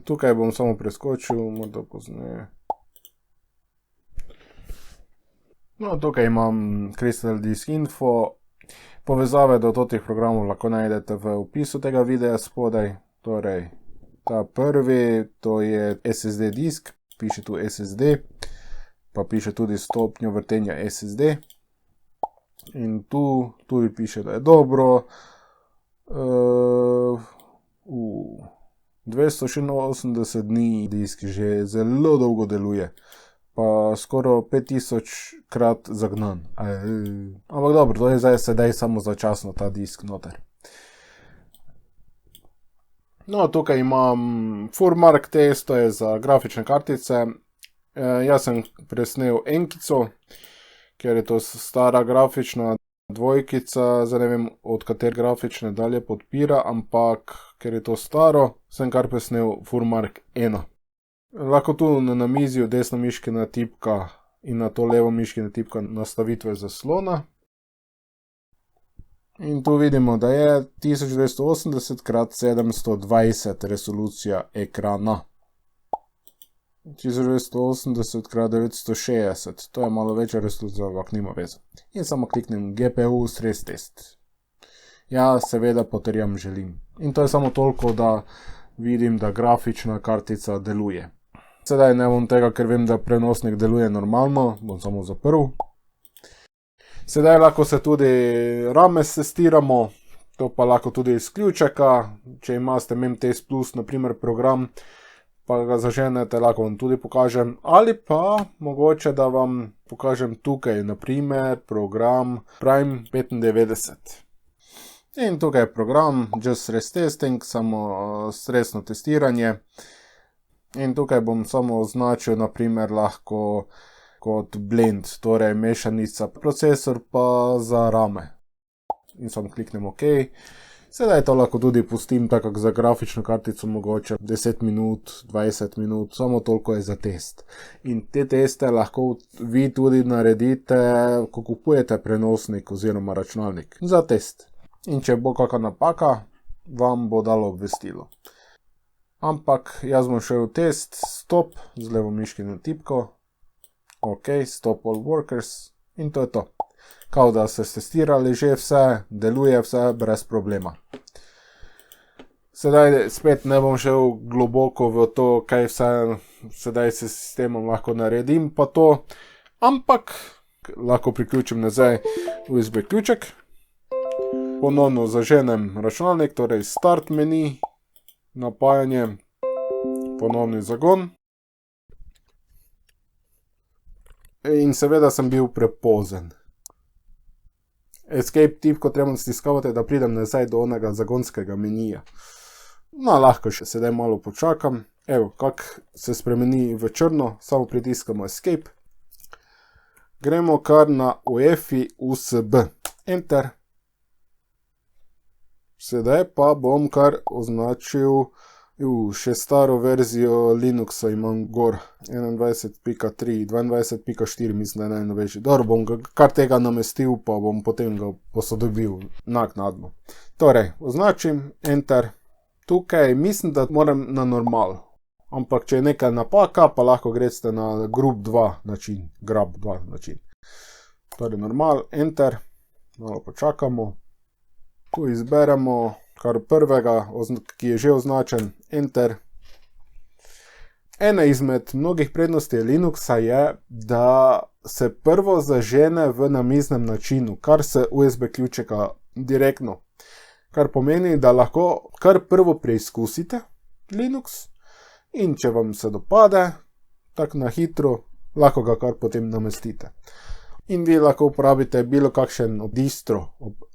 Tukaj bom samo preskočil, morda pozneje. No, tukaj imam Crystal Disk Info. Povezave do totih programov lahko najdete v opisu tega videa spodaj. Torej, ta prvi, to je SSD disk, piše tu SSD, pa piše tudi stopnjo vrtenja SSD. In tu piše, da je dobro. 286 dni disk že zelo dolgo deluje. pa skoraj 5000 krat zagnan. Ampak dobro, to je zdaj sedaj samo začasno ta disk noter. No, tukaj imam Furmark test, to je za grafične kartice. Jaz sem presnel enkico, ker je to stara grafična dvojkica, zdaj ne vem, od kater grafične dalje podpira, ampak ker je to staro, sem kar presnel Furmark 1. Lahko tu na namizju desno miškina tipka in na to levo miškina tipka nastavitve zaslona. In tu vidimo, da je 1280x720 resolucija ekrana. 1280x960, to je malo večja resolucija, ampak nima veze. In samo kliknem GPU stres test. Ja, seveda potrjam želim. In to je samo toliko, da vidim, da grafična kartica deluje. Sedaj ne bom tega, ker vem, da prenosnik deluje normalno, bom samo zaprl. Sedaj lahko se tudi rame testiramo, to pa lahko tudi iz ključeka, če imate MemTest Plus, naprimer program, pa ga zaženete, lahko vam tudi pokažem, ali pa mogoče, da vam pokažem tukaj, naprimer program Prime 95. In tukaj je program Just Stress Testing, samo stresno testiranje. In tukaj bom samo označil, naprimer, lahko kot blend, torej mešanica procesor pa za rame. In samo kliknem OK. Sedaj to lahko tudi pustim, tako za grafično kartico mogoče 10 minut, 20 minut, samo toliko je za test. In te teste lahko vi tudi naredite, ko kupujete prenosnik oziroma računalnik za test. In če bo kakšna napaka, vam bo dalo obvestilo. Ampak jaz bom šel v test, stop, z levo miškino tipko. OK, stop all workers in to je to. Kao da ste testirali že vse, deluje vse brez problema. Sedaj spet ne bom šel globoko v to, kaj vse sedaj s sistemom lahko naredim, pa to, ampak lahko priključim nazaj USB ključek. Ponovno zaženem računalnik, torej start meni, napajanje, ponovni zagon. In seveda sem bil prepozen. Escape tipko treba stiskavati, da pridem nazaj do onega zagonskega menija. No, lahko še sedaj malo počakam. Evo, kak se spremeni v črno, samo pritiskamo Escape. Gremo kar na UEFI USB. Enter. Sedaj pa bom kar označil še staro verzijo Linuxa imam gor. 21.3, 22.4 mislim, da je najnovejši. Dobro, bom kar tega namestil, pa bom potem ga posodobil naknadno. Torej, označim, enter. Tukaj mislim, da moram na normal. Ampak če je nekaj napaka, pa lahko greste na grab 2 način. Torej, normal, enter. Malo počakamo. Tu izberemo kar prvega, ki je že označen, enter. Ena izmed mnogih prednosti Linuxa je, da se prvo zažene v namiznem načinu, kar se USB ključeka direktno. Kar pomeni, da lahko kar prvo preizkusite Linux in če vam se dopade, tako na hitro, lahko ga kar potem namestite. In vi lahko uporabite bilo kakšen distro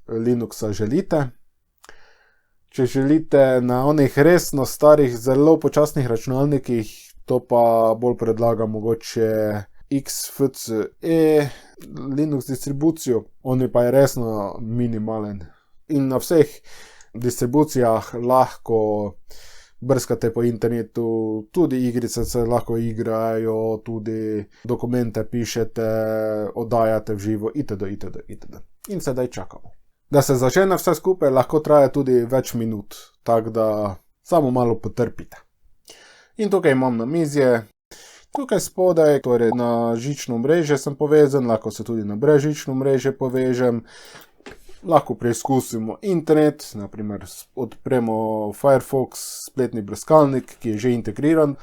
Linuxa želite. Če želite na onih resno starih, zelo počasnih računalnikih, to pa bolj predlagam mogoče XFCE Linux distribucijo, on pa je resno minimalen. In na vseh distribucijah lahko brskate po internetu, tudi igrice se lahko igrajo, tudi dokumente pišete, oddajate v živo, itd. In sedaj čakamo. Da se zažene vse skupaj, lahko traja tudi več minut, tako da samo malo potrpite. In tukaj imam namizje, tukaj spodaj, torej na žično mreže sem povezan, lahko se tudi na brezžično mreže povežem. Lahko preizkusimo internet, naprimer odpremo Firefox, spletni brskalnik, ki je že integriran.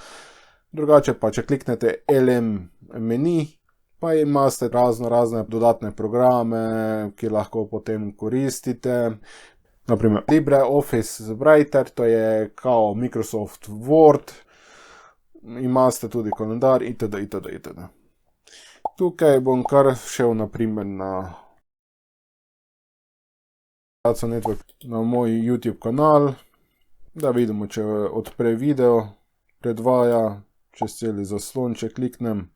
Drugače pa, če kliknete LM meni, pa imate razne dodatne programe, ki lahko potem koristite. Naprimer LibreOffice Writer, to je kao Microsoft Word. Imate tudi koledar, itd. Tukaj bom kar šel naprimer na Network, na moj YouTube kanal, da vidimo, če odpre video, predvaja, čez celi zaslon, če kliknem.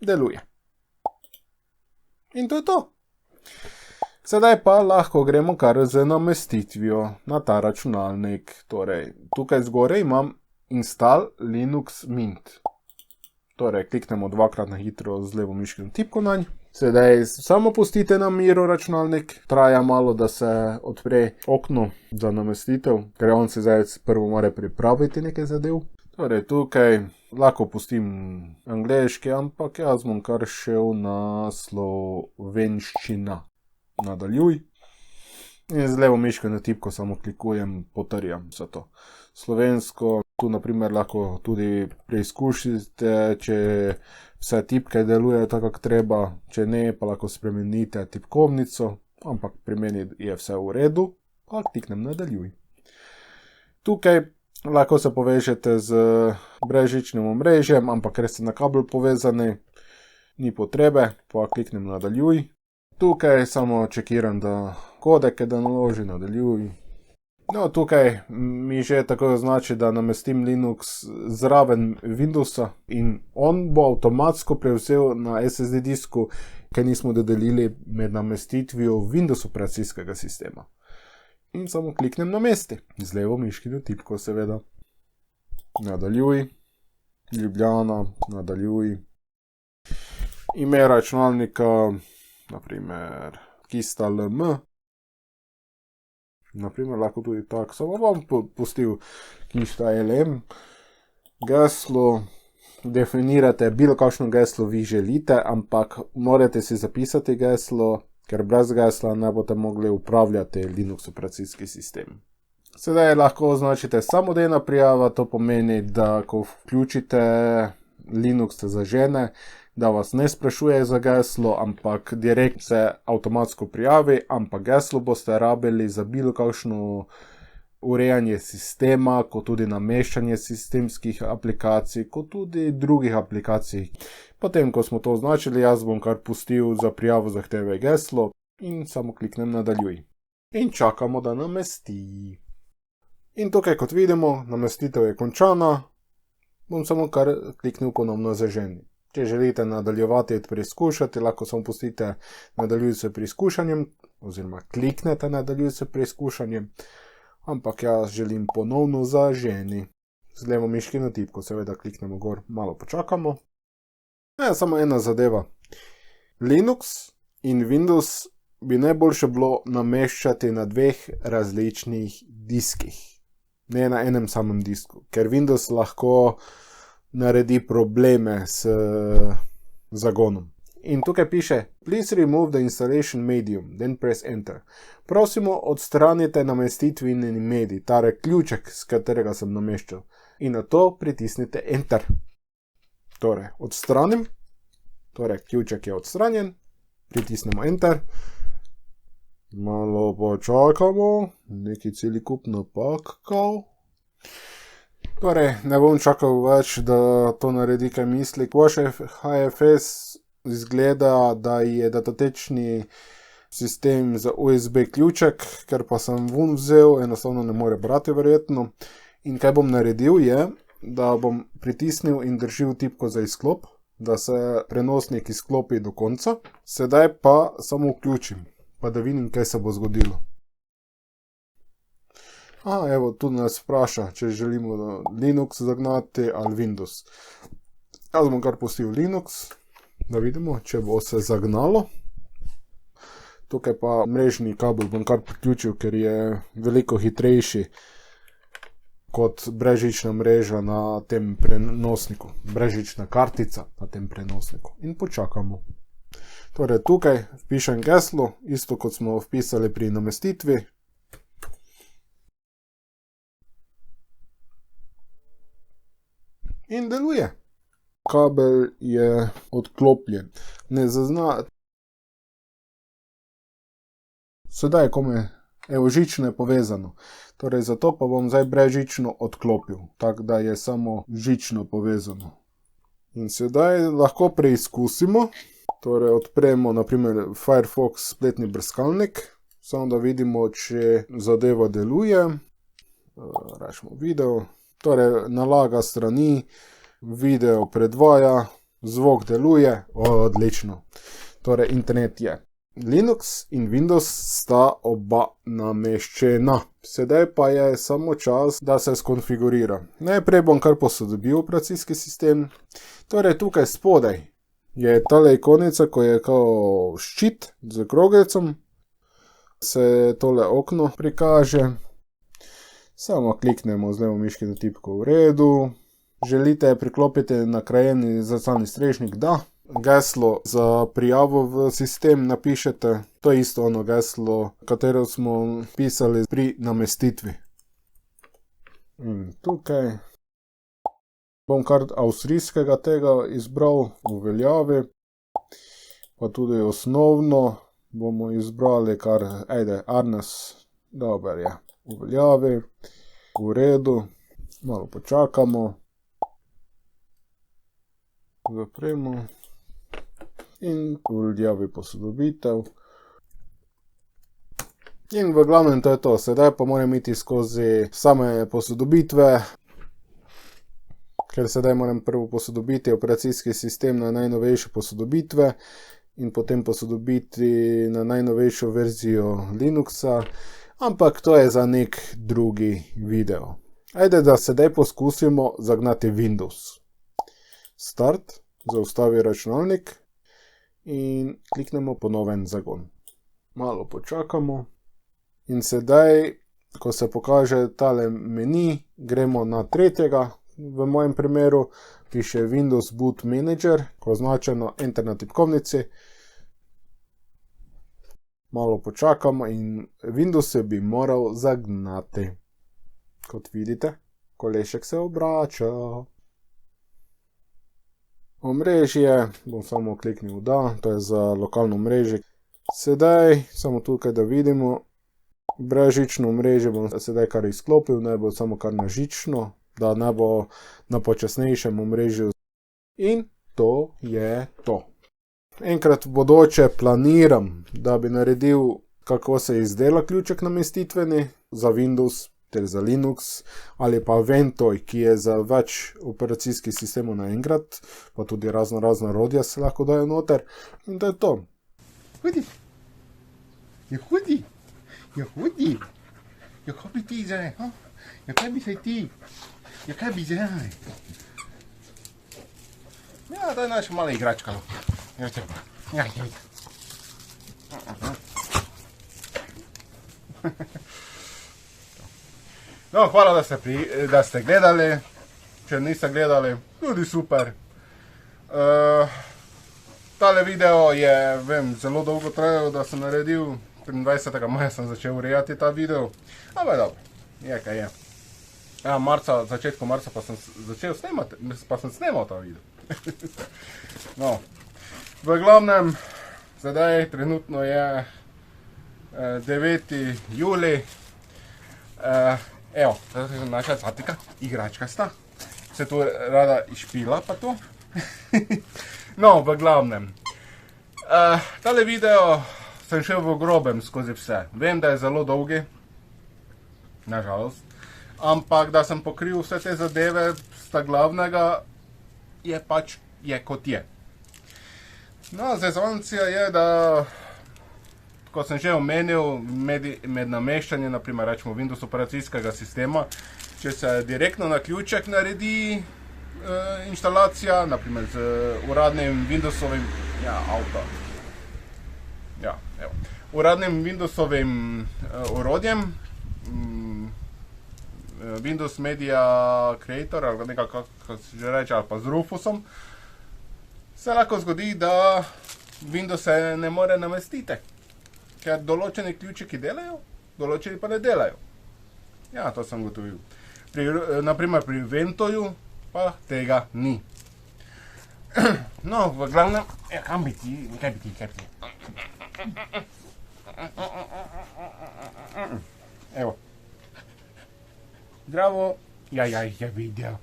Deluje. In to je to. Sedaj pa lahko gremo kar z namestitvijo na ta računalnik. Torej, tukaj zgoraj imam Install Linux Mint. Torej, kliknemo dvakrat na hitro z levo miškim tipko nanj. Sedaj samo pustite na miru računalnik. Traja malo, da se odpre okno za namestitev, ker on se zdaj prvo mora pripraviti nekaj zadev. Torej, tukaj lahko pustim angleški, ampak jaz bom kar šel na slovenščina. Nadaljuj. In z levo miško na tipko samo klikujem, potrjam za to. Slovensko, tu naprimer lahko tudi preizkušite, če vse tipke delujejo tako, kako treba, če ne, pa lahko spremenite tipkovnico, ampak pri meni je vse v redu, pa kliknem nadaljuj. Tukaj lahko se povežete z brezžičnim omrežjem, ampak ker ste na kabel povezani, ni potrebe, pa kliknem nadaljuj. Tukaj samo čekiram, da kodeke da naloži, nadaljuj. No, tukaj mi že tako znači, da namestim Linux zraven Windowsa in on bo avtomatsko prevzel na SSD disku, ker nismo dodelili med namestitvijo Windows operacijskega sistema. In samo kliknem namesti, z levo miškino tipko seveda. Nadaljuj, Ljubljana, nadaljuj. Ime računalnika, naprimer Kista LM. Naprimer lahko tudi tako, samo bom pustil Kista LM. Geslo, definirate bilo kakšno geslo vi želite, ampak morate si zapisati geslo, ker brez gesla ne boste mogli upravljati Linux operacijski sistem. Sedaj lahko označite samodejna prijava, to pomeni, da ko vključite Linux se zažene, da vas ne sprašuje za geslo, ampak direkt se avtomatsko prijavi, ampak geslo boste rabili za bilo kakšno urejanje sistema, kot tudi nameščanje sistemskih aplikacij, kot tudi drugih aplikacij. Potem, ko smo to označili, jaz bom kar pustil za prijavo zahteve geslo in samo kliknem nadaljuj. In čakamo, da namesti. In tukaj, kot vidimo, namestitev je končana, bom samo kar kliknil ponovno zaženi. Če želite nadaljevati preizkušati, lahko samo pustite nadaljuj s preizkušanjem, oziroma kliknete nadaljuj s preizkušanjem, ampak jaz želim ponovno zaženi. Z levo miškino tipko seveda kliknemo gor, malo počakamo. Samo ena zadeva. Linux in Windows bi najboljše bilo nameščati na dveh različnih diskih, ne na enem samem disku, ker Windows lahko naredi probleme s zagonom. In tukaj piše, please remove the installation medium, then press enter. Prosimo, odstranite namestitveni medij, torej ključek, s katerega sem nameščal. In na to pritisnite enter. Torej, odstranim, torej ključek je odstranjen, pritisnemo enter. Malo počakamo, neki celi kup napak kao. Torej, ne bom čakal več, da to naredi kaj misli. Vaš HFS izgleda, da je datotečni sistem za USB ključek, ker pa sem vun vzel, enostavno ne more brati verjetno. In kaj bom naredil je, da bom pritisnil in držil tipko za izklop, da se prenosnik izklopi do konca. Sedaj pa samo vključim, pa da vidim, kaj se bo zgodilo. Evo, tu nas vpraša, če želimo Linux zagnati ali Windows. Jaz bom kar pustil Linux, da vidimo, če bo se zagnalo. Tukaj pa mrežni kabel bom kar priključil, ker je veliko hitrejši kot brezžična mreža na tem prenosniku. Brezžična kartica na tem prenosniku. In počakamo. Torej, tukaj vpišem geslo, isto kot smo vpisali pri namestitvi. In deluje. Kabel je odklopljen. Ne zazna. Sedaj, ko me Evo, žično je povezano. Torej, zato pa bom zdaj brezžično odklopil, tako da je samo žično povezano. In sedaj lahko preizkusimo. Torej, odpremo naprimer Firefox spletni brskalnik, samo da vidimo, če zadeva deluje. Rešimo video. Torej, nalaga strani, video predvaja, zvok deluje, odlično. Torej, internet je. Linux in Windows sta oba nameščena. Sedaj pa je samo čas, da se skonfigurira. Najprej bom kar posodobil operacijski sistem. Torej, tukaj spodaj je tale ikonica, ko je kao ščit z kroglecom. Se tole okno prikaže. Samo kliknemo z levo miškino tipko v redu. Želite priklopiti nakrajeni zrcalni strešnik? Da. Geslo za prijavo v sistem napišete. To je isto ono geslo, katero smo pisali pri namestitvi. In tukaj bom kar avstrijskega tega izbral, uveljavi. Pa tudi osnovno bomo izbrali kar, Arnes, dober je, uveljavi, v redu, malo počakamo, zapremo in uveljavi posodobitev. In v glavnem to je to, sedaj pa moram iti skozi same posodobitve, ker sedaj moram prvo posodobiti operacijski sistem na najnovejše posodobitve in potem posodobiti na najnovejšo verzijo Linuxa, ampak to je za nek drugi video. Ajde, da sedaj poskusimo zagnati Windows. Start, zaustavi računalnik in kliknemo ponoven zagon. Malo počakamo in sedaj, ko se pokaže tale meni, gremo na tretjega. V mojem primeru piše Windows Boot Manager, ko označeno Enter na tipkovnici. Malo počakamo in Windows se bi moral zagnati. Kot vidite, kolešek se obrača. Omrežje, bom samo kliknil da, to je za lokalno omrežje. Sedaj, samo tukaj da vidimo, brezžično omrežje bom sedaj kar izklopil, ne bo samo kar na žično, da ne bo na počasnejšem omrežju. In to je to. Enkrat v bodoče planiram, da bi naredil, kako se izdela ključek namestitveni za Windows ter za Linux, ali pa Ventoj, ki je za več operacijskih sistemov naenkrat, pa tudi razna rodja se lahko dajo noter. In to je to. Hudi. Ja, hudi. Ja, hudi. Ja, kaj bi ti zdaj? Ja, kaj bi se ti? Ja, kaj bi zdaj? Ja, daj naša mala igračka. Ja, treba. Ja, ja, ja. No, hvala, da ste gledali. Če niste gledali, tudi super. Tale video je, vem, zelo dolgo trajal, da sem naredil. 23. maja sem začel urejati ta video. Ampak dobro, je kaj je. Ja, začetku marca pa sem začel snemati, pa sem snemal ta video. No, v glavnem, zdaj trenutno je 9. juli. Evo, naša zatika, igračka sta. Se tu rada išpila pa to. No, v glavnem. Tale video sem šel v grobem skozi vse. Vem, da je zelo dolgi. Nažalost. Ampak, da sem pokril vse te zadeve, sta glavnega, je pač je kot je. No, zezoncija je, da, ko sem že omenil, med nameščanjem, naprimer, rečemo Windows operacijskega sistema, če se direktno na ključek naredi inštalacija, naprimer z uradnim Windowsovim, uradnim Windowsovim orodjem, Windows Media Creator, ali nekako, kako se že reče, ali pa z Rufusom, se lahko zgodi, da Windows se ne more namestiti, ker določeni ključiki delajo, določeni pa ne delajo. Ja, to sem gotovil. Naprimer pri Ventoju pa tega ni. No, v glavnem, kaj bi ti? Zdravo. Ja, jih je videl.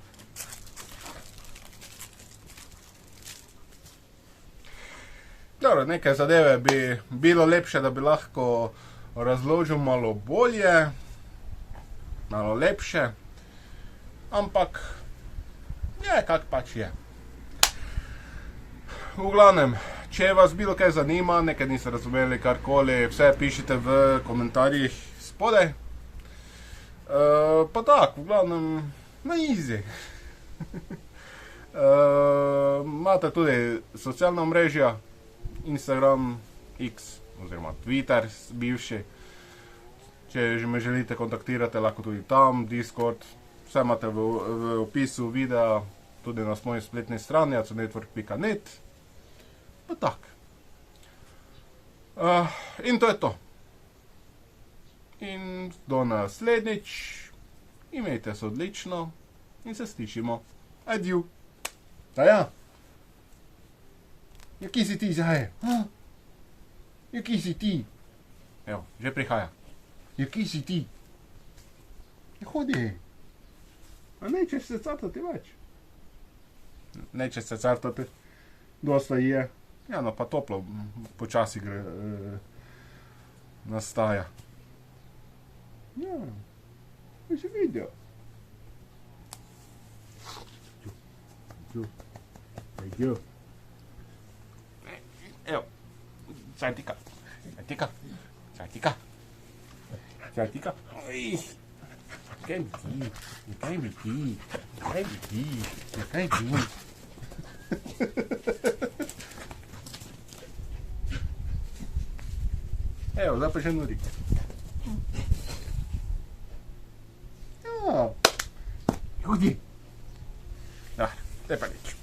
Dobro, neke zadeve bi bilo lepše, da bi lahko razložil malo bolje, malo lepše, ampak je, kak pač je. V glavnem, če vas bilo kaj zanima, nekaj niste razumeli, karkoli, vse pišite v komentarjih spodaj. Pa tak, v glavnem, na easy. Imate tudi socialna omrežja, Instagram, X oziroma Twitter, bivši. Če že me želite kontaktirati, lahko tudi tam, Discord. Vse imate v opisu videa, tudi na moji spletni strani, acunetwork.net. Pa tak. In to je to. In do naslednjič. Imejte se odlično in se slišimo. Adieu. Ja. Ja, kje si ti zdaj? Ja, kje si ti? Evo, že prihaja. Ja, kje si ti? Ja, hodi. A nećeš se cartati več? Neće se cartati. Dosta je. Ja, no pa toplo počasi gre, nastaja. Ja, si vidio. Jo. Evo, sajtika. Kaj bi ti? Evo, zdaj pa še nudi. Ja. Hodi. Da, te pa nič.